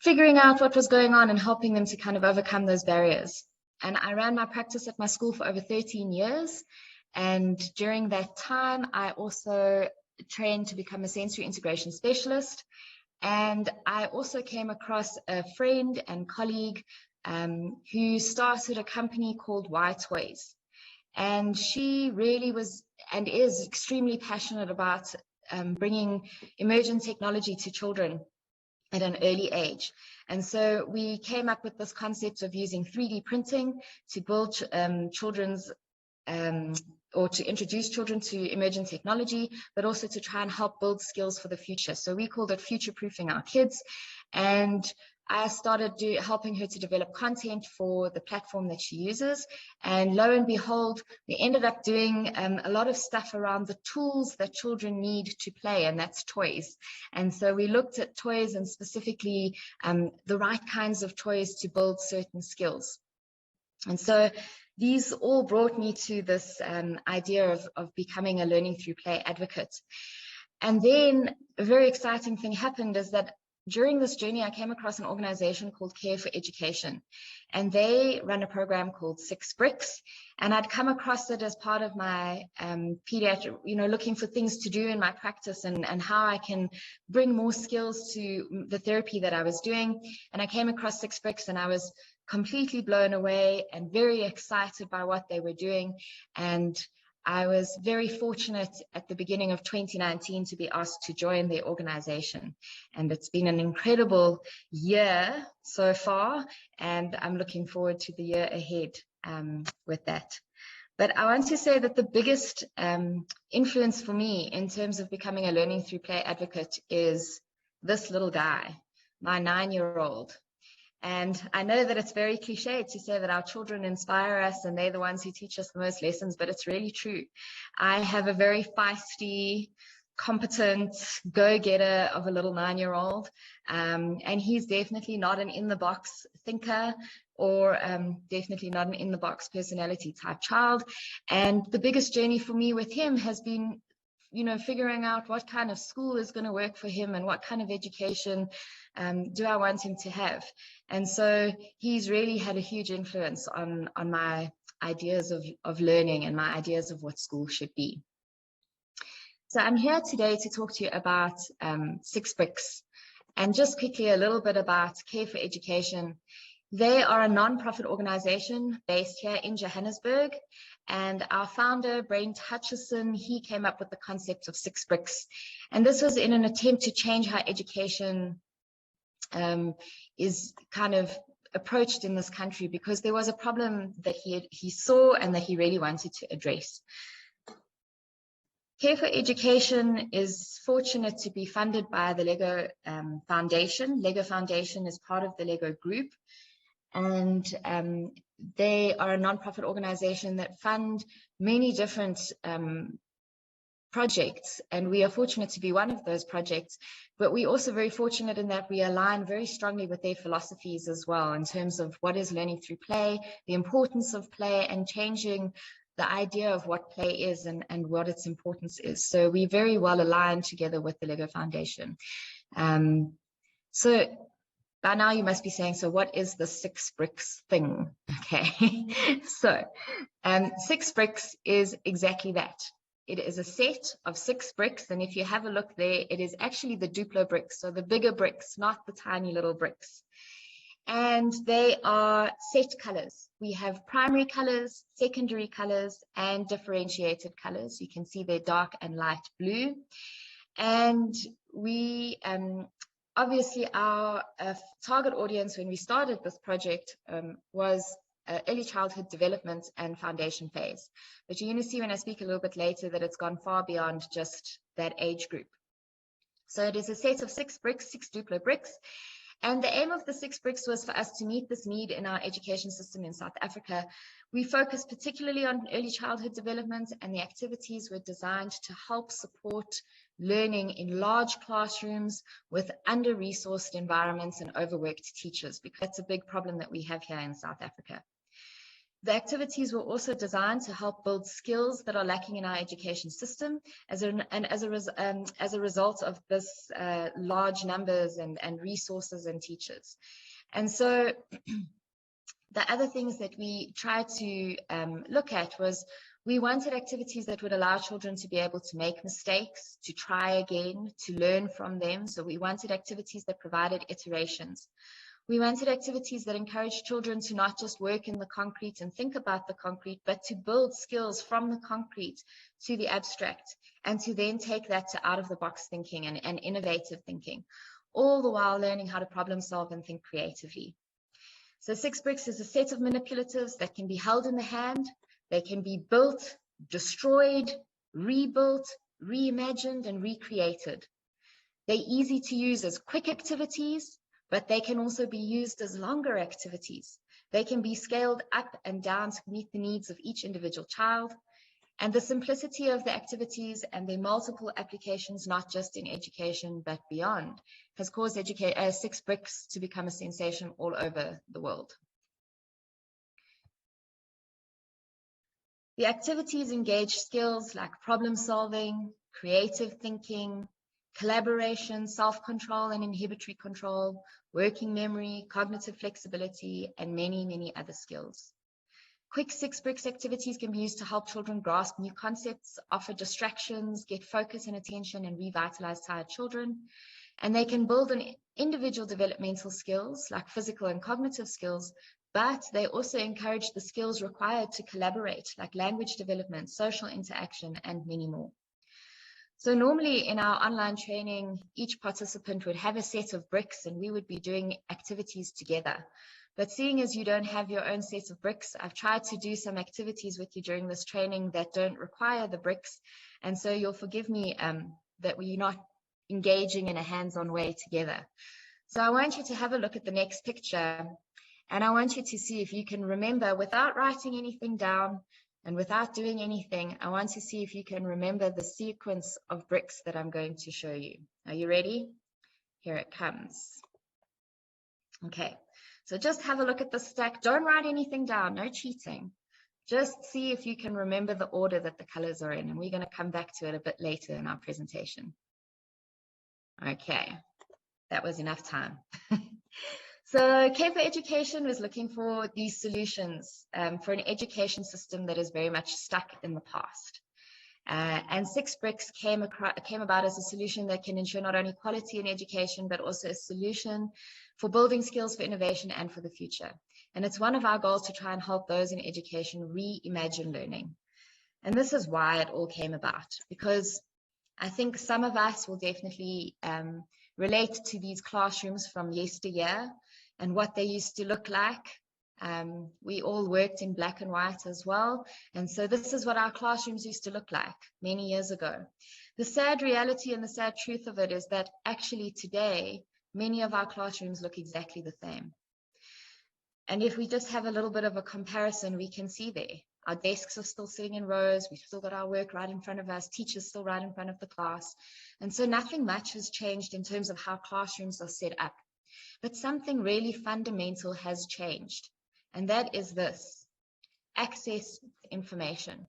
figuring out what was going on and helping them to kind of overcome those barriers. And I ran my practice at my school for over 13 years. And during that time, I also trained to become a sensory integration specialist. And I also came across a friend and colleague who started a company called Y Toys. And she really was and is extremely passionate about bringing emergent technology to children at an early age. And so we came up with this concept of using 3D printing to build children's or to introduce children to emergent technology, but also to try and help build skills for the future. So we called it future-proofing our kids. And I started helping her to develop content for the platform that she uses. And lo and behold, we ended up doing a lot of stuff around the tools that children need to play, and that's toys. And so we looked at toys, and specifically the right kinds of toys to build certain skills. And so these all brought me to this idea of becoming a learning through play advocate. And then a very exciting thing happened is that during this journey, I came across an organization called Care for Education, and they run a program called 6 Bricks. And I'd come across it as part of my pediatric, looking for things to do in my practice and how I can bring more skills to the therapy that I was doing. And I came across 6 Bricks, and I was completely blown away and very excited by what they were doing. And I was very fortunate at the beginning of 2019 to be asked to join the organization. And it's been an incredible year so far, and I'm looking forward to the year ahead with that. But I want to say that the biggest influence for me in terms of becoming a learning through play advocate is this little guy, my 9-year-old. And I know that it's very cliche to say that our children inspire us and they're the ones who teach us the most lessons, but it's really true. I have a very feisty, competent go-getter of a little 9-year-old, and he's definitely not an in-the-box thinker or definitely not an in-the-box personality type child. And the biggest journey for me with him has been figuring out what kind of school is going to work for him and what kind of education do I want him to have. And so he's really had a huge influence on my ideas of learning and my ideas of what school should be. So I'm here today to talk to you about 6 Bricks, and just quickly a little bit about Care for Education. They are a non-profit organization based here in Johannesburg, and our founder, Brent Hutchison, he came up with the concept of 6 Bricks. And this was in an attempt to change how education is kind of approached in this country, because there was a problem that he saw and that he really wanted to address. Care for Education is fortunate to be funded by the Lego Foundation. Lego Foundation is part of the Lego Group, and they are a non-profit organization that fund many different projects, and we are fortunate to be one of those projects. But we're also very fortunate in that we align very strongly with their philosophies as well, in terms of what is learning through play, the importance of play, and changing the idea of what play is and what its importance is. So we're very well aligned together with the Lego Foundation. So by now you must be saying, so what is the 6 Bricks thing? Okay, so 6 Bricks is exactly that. It is a set of 6 bricks, and if you have a look there, it is actually the Duplo bricks, so the bigger bricks, not the tiny little bricks. And they are set colors. We have primary colors, secondary colors, and differentiated colors. You can see they're dark and light blue. And we obviously our target audience when we started this project was early childhood development and foundation phase. But you're going to see when I speak a little bit later that it's gone far beyond just that age group. So it is a set of 6 bricks, 6 Duplo bricks. And the aim of the 6 bricks was for us to meet this need in our education system in South Africa. We focused particularly on early childhood development, and the activities were designed to help support learning in large classrooms with under-resourced environments and overworked teachers, because that's a big problem that we have here in South Africa. The activities were also designed to help build skills that are lacking in our education system as a result of this large numbers and resources and teachers. And so the other things that we tried to look at was we wanted activities that would allow children to be able to make mistakes, to try again, to learn from them. So we wanted activities that provided iterations. We wanted activities that encouraged children to not just work in the concrete and think about the concrete, but to build skills from the concrete to the abstract, and to then take that to out-of-the-box thinking and innovative thinking, all the while learning how to problem solve and think creatively. So 6 bricks is a set of manipulatives that can be held in the hand. They can be built, destroyed, rebuilt, reimagined, and recreated. They're easy to use as quick activities, but they can also be used as longer activities. They can be scaled up and down to meet the needs of each individual child. And the simplicity of the activities and their multiple applications, not just in education, but beyond, has caused 6 bricks to become a sensation all over the world. The activities engage skills like problem solving, creative thinking, collaboration, self-control and inhibitory control, working memory, cognitive flexibility, and many, many other skills. Quick 6 bricks activities can be used to help children grasp new concepts, offer distractions, get focus and attention, and revitalize tired children. And they can build on individual developmental skills like physical and cognitive skills, but they also encourage the skills required to collaborate, like language development, social interaction, and many more. So normally in our online training, each participant would have a set of bricks and we would be doing activities together. But seeing as you don't have your own set of bricks, I've tried to do some activities with you during this training that don't require the bricks. And so you'll forgive me that we're not engaging in a hands-on way together. So I want you to have a look at the next picture, and I want you to see if you can remember, without writing anything down, and without doing anything, I want to see if you can remember the sequence of bricks that I'm going to show you. Are you ready? Here it comes. Okay, so just have a look at the stack. Don't write anything down, no cheating. Just see if you can remember the order that the colors are in, and we're going to come back to it a bit later in our presentation. Okay, that was enough time. So K for Education was looking for these solutions for an education system that is very much stuck in the past. And 6 bricks came about as a solution that can ensure not only quality in education, but also a solution for building skills for innovation and for the future. And it's one of our goals to try and help those in education reimagine learning. And this is why it all came about, because I think some of us will definitely relate to these classrooms from yesteryear and what they used to look like. We all worked in black and white as well. And so this is what our classrooms used to look like many years ago. The sad reality and the sad truth of it is that actually today, many of our classrooms look exactly the same. And if we just have a little bit of a comparison, we can see there. Our desks are still sitting in rows. We've still got our work right in front of us. Teachers still right in front of the class. And so nothing much has changed in terms of how classrooms are set up. But something really fundamental has changed. And that is this: access to information.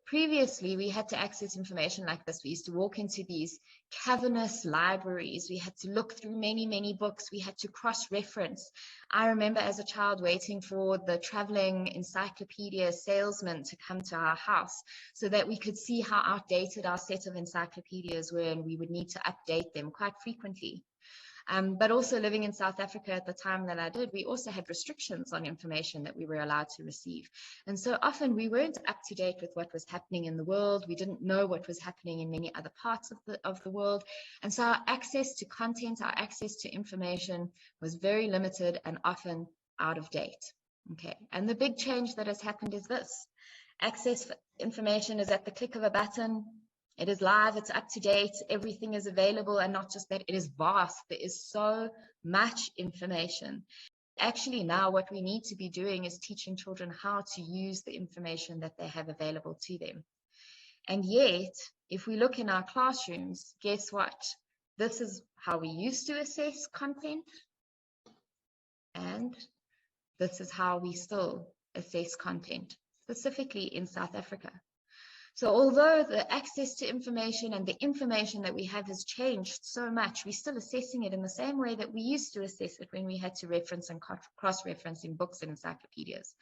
Previously, we had to access information like this. We used to walk into these cavernous libraries. We had to look through many, many books. We had to cross-reference. I remember as a child waiting for the traveling encyclopedia salesman to come to our house so that we could see how outdated our set of encyclopedias were, and we would need to update them quite frequently. But also living in South Africa at the time that I did, we also had restrictions on information that we were allowed to receive. And so often we weren't up to date with what was happening in the world. We didn't know what was happening in many other parts of the world. And so our access to content, our access to information was very limited and often out of date. Okay, and the big change that has happened is this. Access for information is at the click of a button. It is live, it's up to date, everything is available, and not just that, it is vast. There is so much information. Actually, now what we need to be doing is teaching children how to use the information that they have available to them. And yet, if we look in our classrooms, guess what? This is how we used to assess content, and this is how we still assess content, specifically in South Africa. So although the access to information and the information that we have has changed so much, we're still assessing it in the same way that we used to assess it when we had to reference and cross-reference in books and encyclopedias.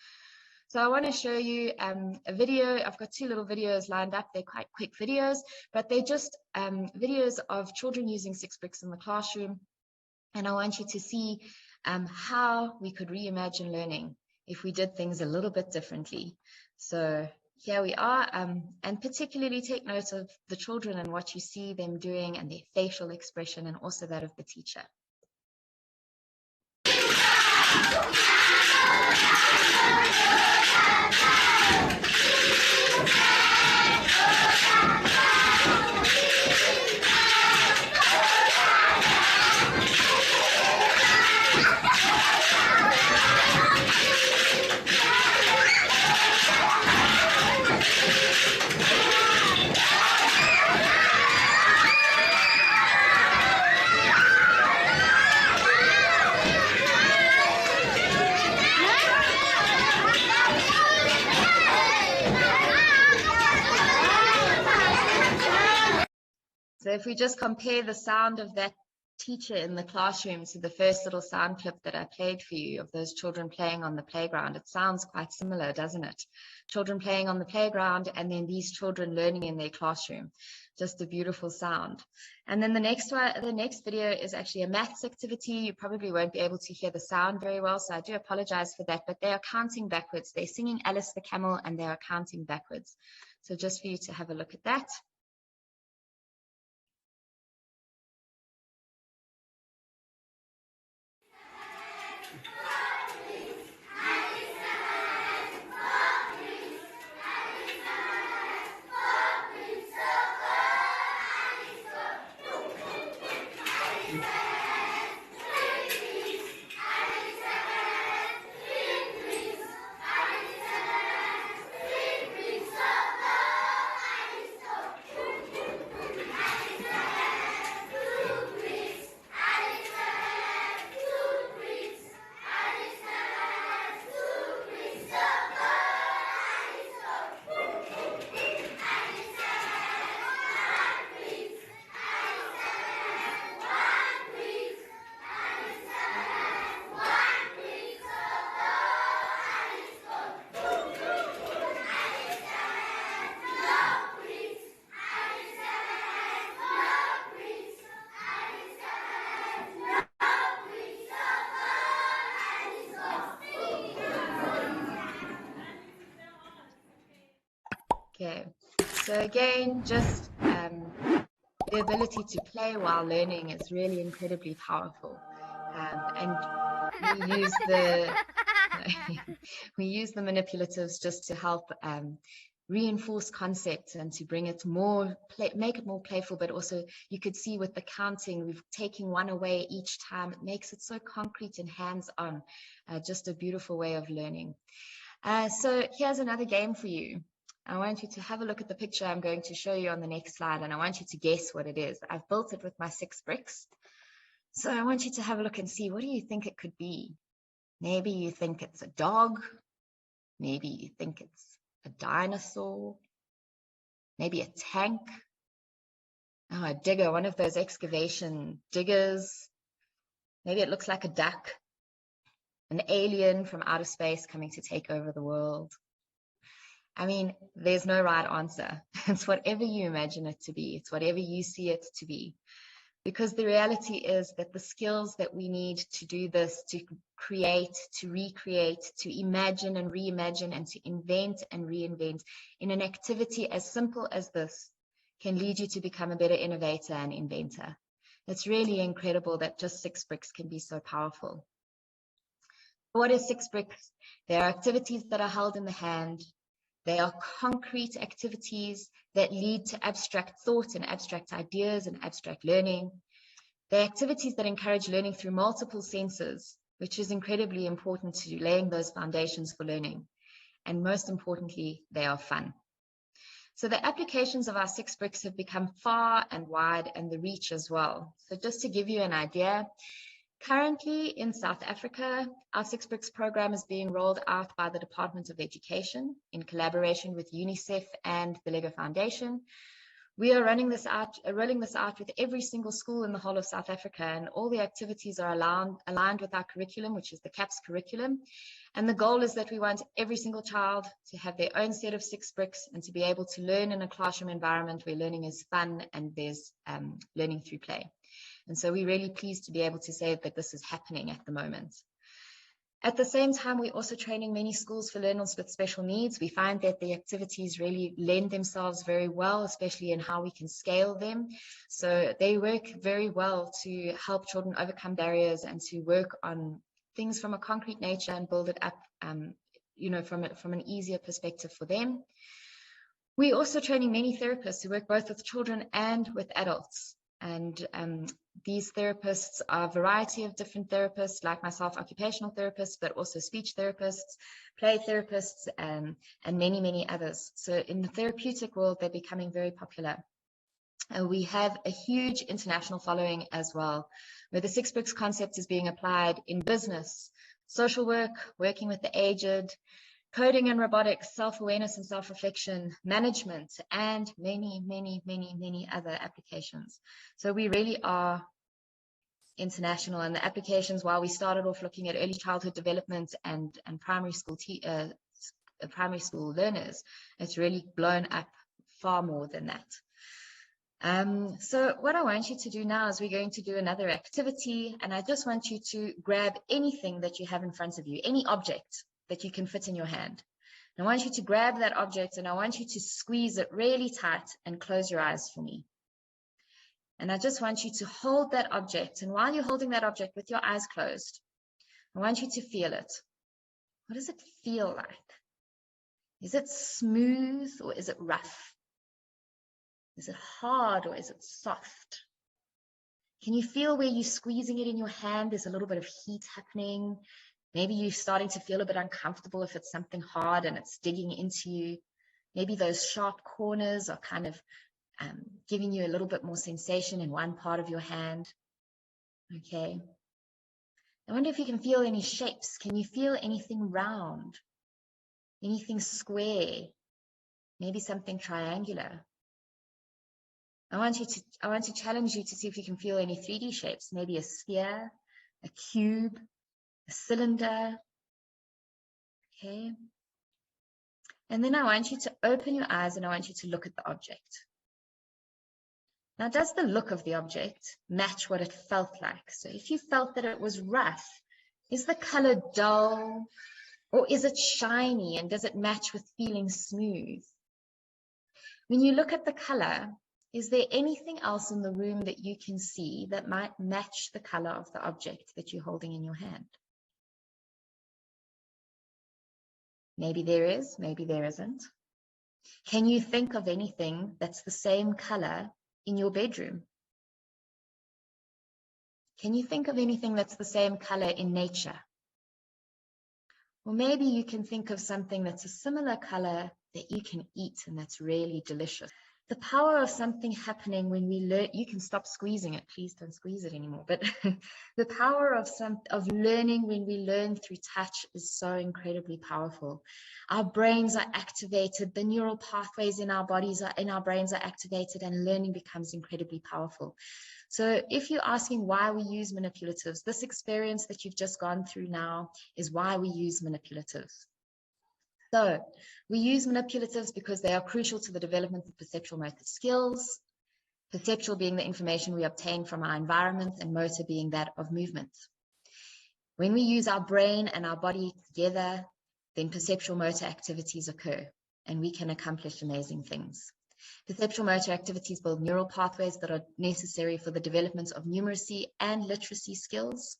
So I want to show you a video. I've got 2 little videos lined up. They're quite quick videos, but they're just videos of children using 6 bricks in the classroom. And I want you to see how we could reimagine learning if we did things a little bit differently. So here we are, and particularly take note of the children and what you see them doing and their facial expression, and also that of the teacher. So if we just compare the sound of that teacher in the classroom to the first little sound clip that I played for you of those children playing on the playground, it sounds quite similar, doesn't it? Children playing on the playground and then these children learning in their classroom. Just a beautiful sound. And then the next video is actually a maths activity. You probably won't be able to hear the sound very well, so I do apologize for that, but they are counting backwards. They're singing Alice the Camel and they are counting backwards. So just for you to have a look at that. Okay, so again, just the ability to play while learning is really incredibly powerful. And we use the we use the manipulatives just to help reinforce concepts and to bring it more, make it more playful, but also you could see with the counting, we've taken one away each time. It makes it so concrete and hands-on, just a beautiful way of learning. So here's another game for you. I want you to have a look at the picture I'm going to show you on the next slide, and I want you to guess what it is. I've built it with my 6 bricks. So I want you to have a look and see, what do you think it could be? Maybe you think it's a dog. Maybe you think it's a dinosaur. Maybe a tank. Oh, a digger, one of those excavation diggers. Maybe it looks like a duck. An alien from outer space coming to take over the world. I mean, there's no right answer. It's whatever you imagine it to be. It's whatever you see it to be. Because the reality is that the skills that we need to do this, to create, to recreate, to imagine and reimagine, and to invent and reinvent in an activity as simple as this can lead you to become a better innovator and inventor. It's really incredible that just 6 bricks can be so powerful. What is 6 bricks? They are activities that are held in the hand. They are concrete activities that lead to abstract thought and abstract ideas and abstract learning. They're activities that encourage learning through multiple senses, which is incredibly important to laying those foundations for learning. And most importantly, they are fun. So the applications of our 6 bricks have become far and wide, and the reach as well. So just to give you an idea, currently in South Africa, our 6 bricks program is being rolled out by the Department of Education in collaboration with UNICEF and the Lego Foundation. We are rolling this out with every single school in the whole of South Africa, and all the activities are aligned with our curriculum, which is the CAPS curriculum. And the goal is that we want every single child to have their own set of 6 bricks and to be able to learn in a classroom environment where learning is fun and there's learning through play. And so we're really pleased to be able to say that this is happening at the moment. At the same time, we're also training many schools for learners with special needs. We find that the activities really lend themselves very well, especially in how we can scale them. So they work very well to help children overcome barriers and to work on things from a concrete nature and build it up, from an easier perspective for them. We're also training many therapists who work both with children and with adults. And these therapists are a variety of different therapists, like myself, occupational therapists, but also speech therapists, play therapists, and many, many others. So in the therapeutic world, they're becoming very popular. We have a huge international following as well, where the 6 bricks concept is being applied in business, social work, working with the aged, coding and robotics, self-awareness and self-reflection, management, and many, many, many, many other applications. So we really are international, and the applications, while we started off looking at early childhood development and primary school learners, it's really blown up far more than that. So what I want you to do now is we're going to do another activity, and I just want you to grab anything that you have in front of you, any object that you can fit in your hand. And I want you to grab that object and I want you to squeeze it really tight and close your eyes for me. And I just want you to hold that object. And while you're holding that object with your eyes closed, I want you to feel it. What does it feel like? Is it smooth or is it rough? Is it hard or is it soft? Can you feel where you're squeezing it in your hand? There's a little bit of heat happening. Maybe you're starting to feel a bit uncomfortable if it's something hard and it's digging into you. Maybe those sharp corners are kind of giving you a little bit more sensation in one part of your hand. Okay. I wonder if you can feel any shapes. Can you feel anything round? Anything square? Maybe something triangular? I want to challenge you to see if you can feel any 3D shapes. Maybe a sphere, a cube, a cylinder. Okay. And then I want you to open your eyes and I want you to look at the object. Now, does the look of the object match what it felt like? So if you felt that it was rough, is the color dull or is it shiny, and does it match with feeling smooth? When you look at the color, is there anything else in the room that you can see that might match the color of the object that you're holding in your hand? Maybe there is, maybe there isn't. Can you think of anything that's the same color in your bedroom? Can you think of anything that's the same color in nature? Or maybe you can think of something that's a similar color that you can eat and that's really delicious. The power of something happening when we learn, you can stop squeezing it, please don't squeeze it anymore, but the power of learning when we learn through touch is so incredibly powerful. Our brains are activated, the neural pathways in our brains are activated, and learning becomes incredibly powerful. So if you're asking why we use manipulatives, this experience that you've just gone through now is why we use manipulatives. So we use manipulatives because they are crucial to the development of perceptual motor skills, perceptual being the information we obtain from our environment and motor being that of movement. When we use our brain and our body together, then perceptual motor activities occur and we can accomplish amazing things. Perceptual motor activities build neural pathways that are necessary for the development of numeracy and literacy skills.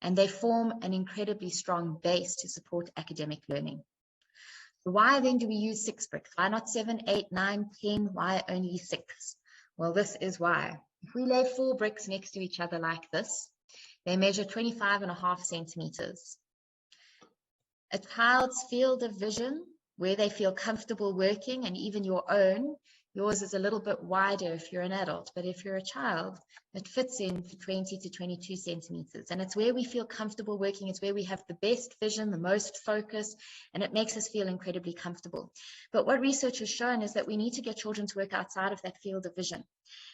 and they form an incredibly strong base to support academic learning. Why then do we use 6 bricks? Why not 7, 8, 9, 10? Why only 6? Well, this is why. If we lay 4 bricks next to each other like this, they measure 25.5 centimeters. A child's field of vision, where they feel comfortable working, and even your own, yours is a little bit wider if you're an adult, but if you're a child, it fits in to 20 to 22 centimeters. And it's where we feel comfortable working. It's where we have the best vision, the most focus, and it makes us feel incredibly comfortable. But what research has shown is that we need to get children to work outside of that field of vision.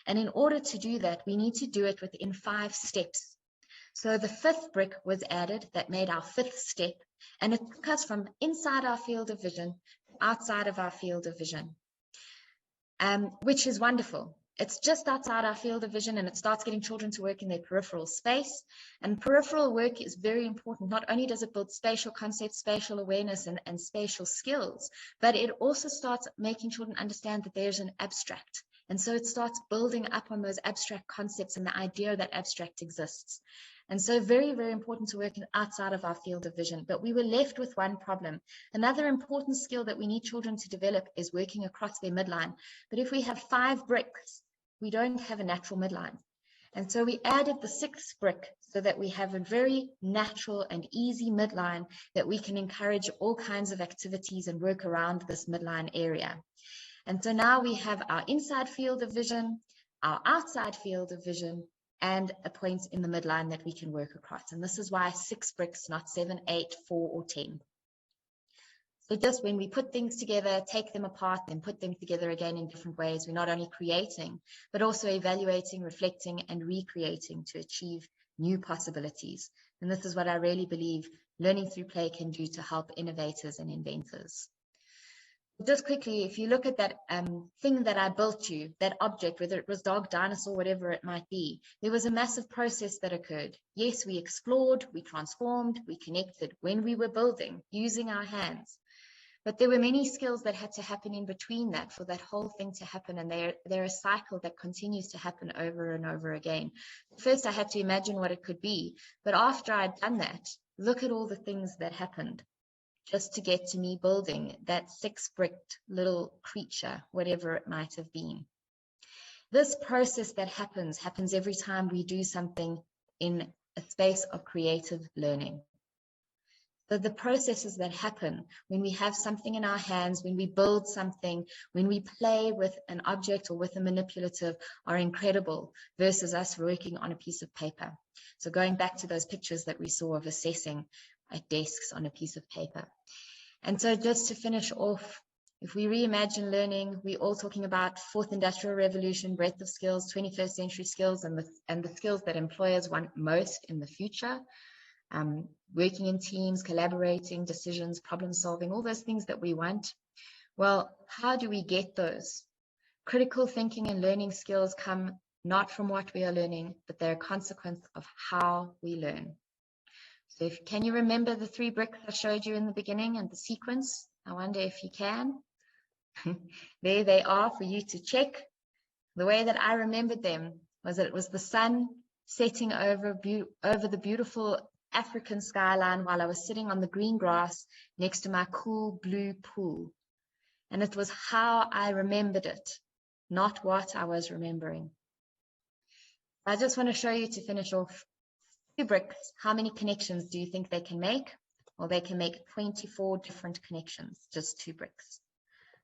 And in order to do that, we need to do it within 5 steps. So the 5th brick was added that made our 5th step, and it took us from inside our field of vision to outside of our field of vision, which is wonderful. It's just outside our field of vision, and it starts getting children to work in their peripheral space. And peripheral work is very important. Not only does it build spatial concepts, spatial awareness, and spatial skills, but it also starts making children understand that there's an abstract. And so it starts building up on those abstract concepts and the idea that abstract exists. And so very, very important to work outside of our field of vision. But we were left with one problem. Another important skill that we need children to develop is working across their midline. But if we have 5 bricks, we don't have a natural midline. And so we added the 6th brick so that we have a very natural and easy midline that we can encourage all kinds of activities and work around this midline area. And so now we have our inside field of vision, our outside field of vision, and a point in the midline that we can work across. And this is why 6 bricks, not 7, 8, 4, or 10. So just when we put things together, take them apart, then put them together again in different ways, we're not only creating, but also evaluating, reflecting, and recreating to achieve new possibilities. And this is what I really believe learning through play can do to help innovators and inventors. Just quickly, if you look at that thing that I built you, that object, whether it was dog, dinosaur, whatever it might be, there was a massive process that occurred. Yes, we explored, we transformed, we connected when we were building, using our hands. But there were many skills that had to happen in between that for that whole thing to happen. And they're a cycle that continues to happen over and over again. First, I had to imagine what it could be. But after I'd done that, look at all the things that happened just to get to me building that 6-bricked little creature, whatever it might have been. This process that happens every time we do something in a space of creative learning. So the processes that happen when we have something in our hands, when we build something, when we play with an object or with a manipulative are incredible versus us working on a piece of paper. So going back to those pictures that we saw of assessing at desks on a piece of paper. And so just to finish off, if we reimagine learning, we're all talking about 4th industrial revolution, breadth of skills, 21st century skills, and the skills that employers want most in the future. Working in teams, collaborating, decisions, problem solving, all those things that we want. Well, how do we get those? Critical thinking and learning skills come not from what we are learning, but they're a consequence of how we learn. So can you remember the 3 bricks I showed you in the beginning and the sequence? I wonder if you can. There they are for you to check. The way that I remembered them was that it was the sun setting over the beautiful African skyline while I was sitting on the green grass next to my cool blue pool. And it was how I remembered it, not what I was remembering. I just want to show you to finish off 2 bricks. How many connections do you think they can make? Well, they can make 24 different connections, just 2 bricks.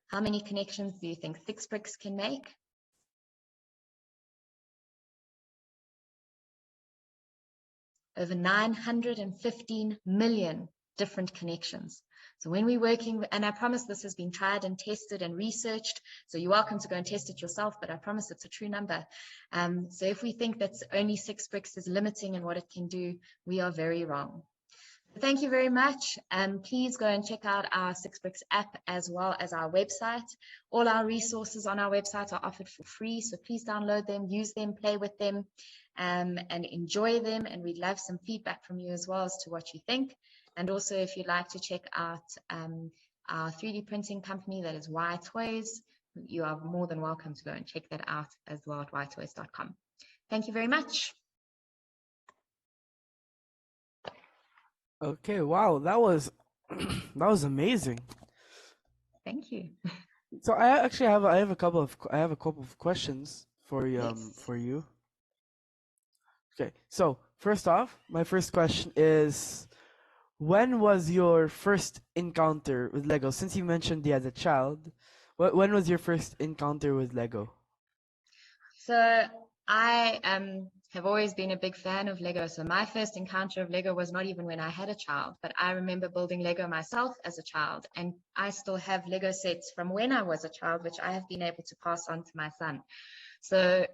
How many connections do you think 6 bricks can make? Over 915 million different connections. So when we're working, and I promise this has been tried and tested and researched, so you're welcome to go and test it yourself, but I promise it's a true number. So if we think that only 6 bricks is limiting in what it can do, we are very wrong. Thank you very much. Please go and check out our 6 bricks app as well as our website. All our resources on our website are offered for free, so please download them, use them, play with them, and enjoy them. And we'd love some feedback from you as well as to what you think. And also, if you'd like to check out our 3D printing company, that is Y Toys, you are more than welcome to go and check that out as well at ytoys.com. Thank you very much. Okay, wow, that was that was amazing. Thank you. So I have a couple of questions Yes. for you. Okay, so first off, my first question is, when was your first encounter with Lego? Since you mentioned you had a child, when was your first encounter with Lego? So I have always been a big fan of Lego. So my first encounter of Lego was not even when I had a child, but I remember building Lego myself as a child. And I still have Lego sets from when I was a child, which I have been able to pass on to my son. So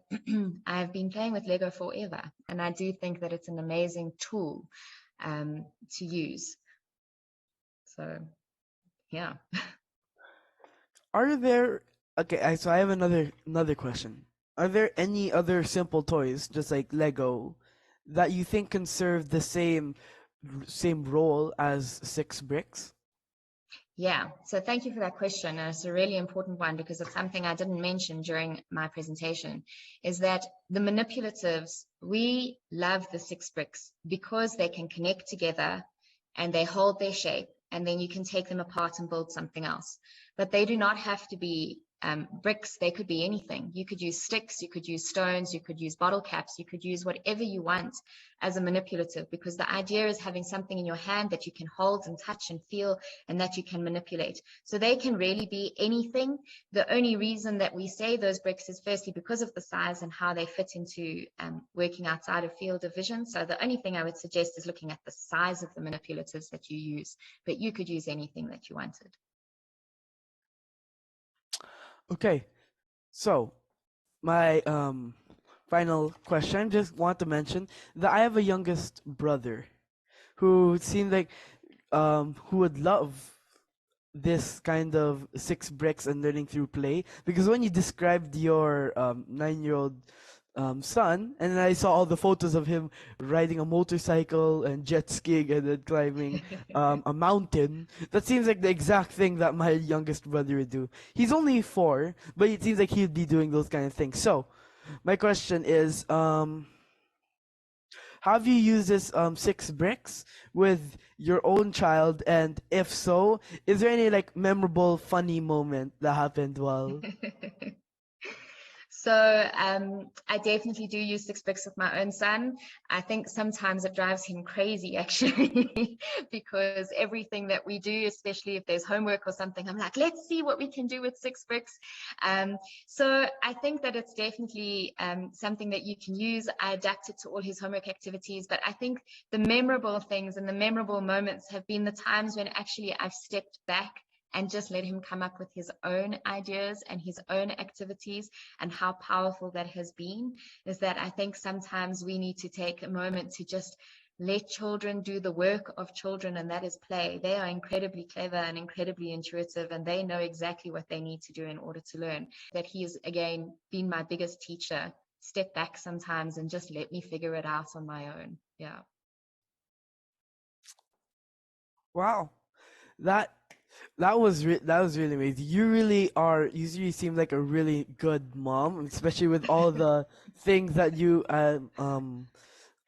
I've been playing with Lego forever. And I do think that it's an amazing tool to use. So, yeah. Are there so I have another question. Are there any other simple toys, just like Lego, that you think can serve the same role as six bricks? Yeah, so thank you for that question. And it's a really important one because it's something I didn't mention during my presentation, is that the manipulatives, we love the six bricks because they can connect together and they hold their shape, and then you can take them apart and build something else. But they do not have to be bricks. They could be anything. You could use sticks, you could use stones, you could use bottle caps, you could use whatever you want as a manipulative, because the idea is having something in your hand that you can hold and touch and feel and that you can manipulate. So they can really be anything. The only reason that we say those bricks is firstly because of the size and how they fit into working outside of field of vision. So the only thing I would suggest is looking at the size of the manipulatives that you use, but you could use anything that you wanted. Okay, so my final question, just want to mention that I have a youngest brother who seemed like who would love this kind of six bricks and learning through play, because when you described your 9-year-old son, and then I saw all the photos of him riding a motorcycle and jet skiing and then climbing a mountain, that seems like the exact thing that my youngest brother would do. He's only 4, but it seems like he'd be doing those kind of things. So my question is, have you used this six bricks with your own child? And if so, is there any like memorable, funny moment that happened while? So I definitely do use six bricks with my own son. I think sometimes it drives him crazy actually, because everything that we do, especially if there's homework or something, I'm like, let's see what we can do with six bricks. So I think that it's definitely something that you can use. I adapt it to all his homework activities, but I think the memorable things and the memorable moments have been the times when actually I've stepped back and just let him come up with his own ideas and his own activities, and how powerful that has been. Is that I think sometimes we need to take a moment to just let children do the work of children, and that is play. They are incredibly clever and incredibly intuitive, and they know exactly what they need to do in order to learn. That he has, again, been my biggest teacher. Step back sometimes and just let me figure it out on my own. Yeah. Wow, that that was really amazing. You really seem like a really good mom, especially with all the things that you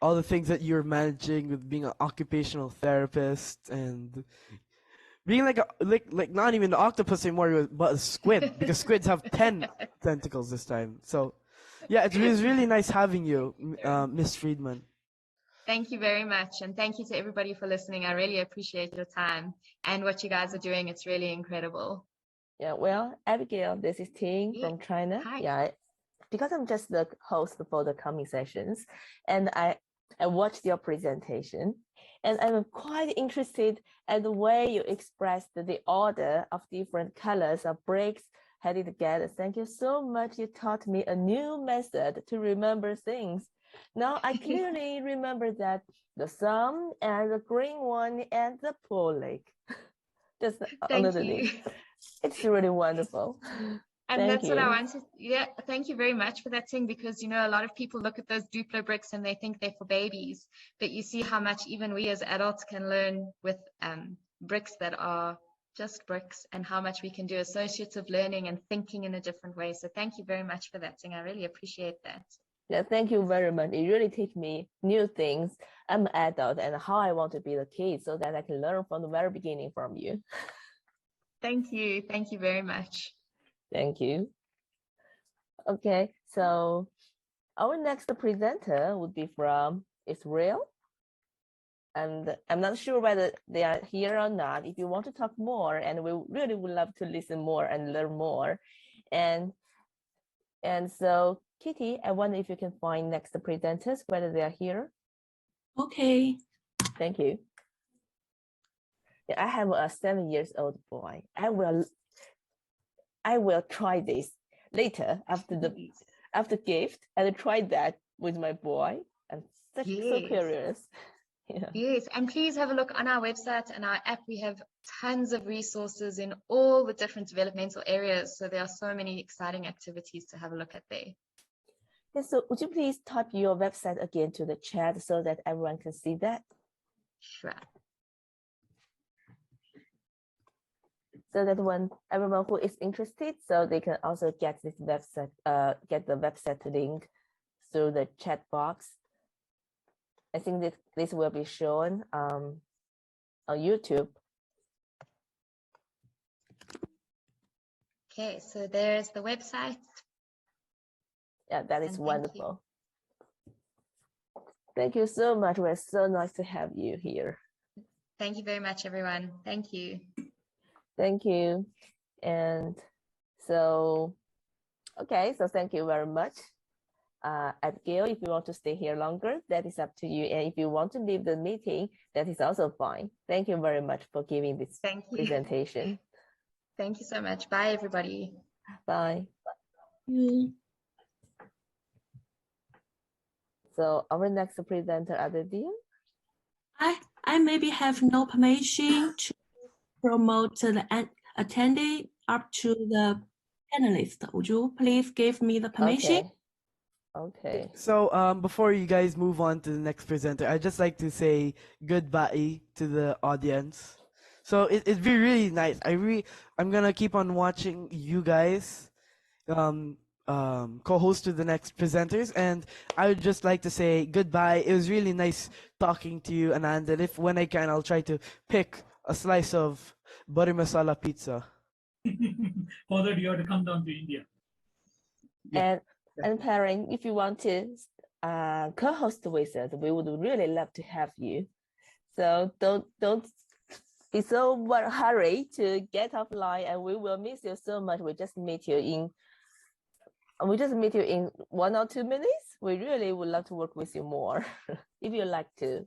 all the things that you're managing with being an occupational therapist and being like like not even an octopus anymore, but a squid, because squids have 10 tentacles this time. So yeah, it was really nice having you, Miss Friedman. Thank you very much. And thank you to everybody for listening. I really appreciate your time and what you guys are doing. It's really incredible. Yeah, well, Abigail, this is Ting from China. Hi. Yeah, because I'm just the host for the coming sessions, and I watched your presentation, and I'm quite interested at the way you expressed the order of different colors of bricks headed together. Thank you so much. You taught me a new method to remember things. Now I clearly remember that the sun and the green one and the pool lake. Just underneath. It's really wonderful. And that's what I wanted. Yeah, thank you very much for that, Ting, because, you know, a lot of people look at those Duplo bricks and they think they're for babies, but you see how much even we as adults can learn with bricks that are just bricks, and how much we can do associative learning and thinking in a different way. So thank you very much for that, Ting. I really appreciate that. Yeah, thank you very much. It really teach me new things. I'm an adult and how I want to be the kid so that I can learn from the very beginning from you. Thank you. Thank you very much. Thank you. Okay, so our next presenter would be from Israel. And I'm not sure whether they are here or not. If you want to talk more, and we really would love to listen more and learn more. And so, Kitty, I wonder if you can find next presenters, whether they are here. Okay. Thank you. Yeah, I have a 7-year-old boy. I will try this later after gift. I'll try that with my boy. I'm so curious. Yeah. Yes, and please have a look on our website and our app. We have tons of resources in all the different developmental areas. So there are so many exciting activities to have a look at there. Yeah, so would you please type your website again to the chat so that everyone can see that? Sure. So that when everyone who is interested, so they can also get this website, get the website link through the chat box. I think that this will be shown on YouTube. Okay, so there's the website. Yeah, that is wonderful. Thank you so much. We're so nice to have you here. Thank you very much, everyone. Thank you. Thank you. And so, okay, so thank you very much. Abigail, if you want to stay here longer, that is up to you. And if you want to leave the meeting, that is also fine. Thank you very much for giving this presentation. Thank you so much. Bye, everybody. Bye. You. So our next presenter, Abigail. I maybe have no permission to promote the attendee up to the panelist. Would you please give me the permission? Okay. So before you guys move on to the next presenter, I'd just like to say goodbye to the audience. So it'd be really nice. I'm gonna keep on watching you guys co-host to the next presenters, and I would just like to say goodbye. It was really nice talking to you, Anand, and if when I can, I'll try to pick a slice of butter masala pizza. For that, you have to come down to India. Yeah. And Perrin, if you want to co-host with us, we would really love to have you. So don't be so hurry to get offline, and we will miss you so much. We just meet you in 1 or 2 minutes. We really would love to work with you more if you like to.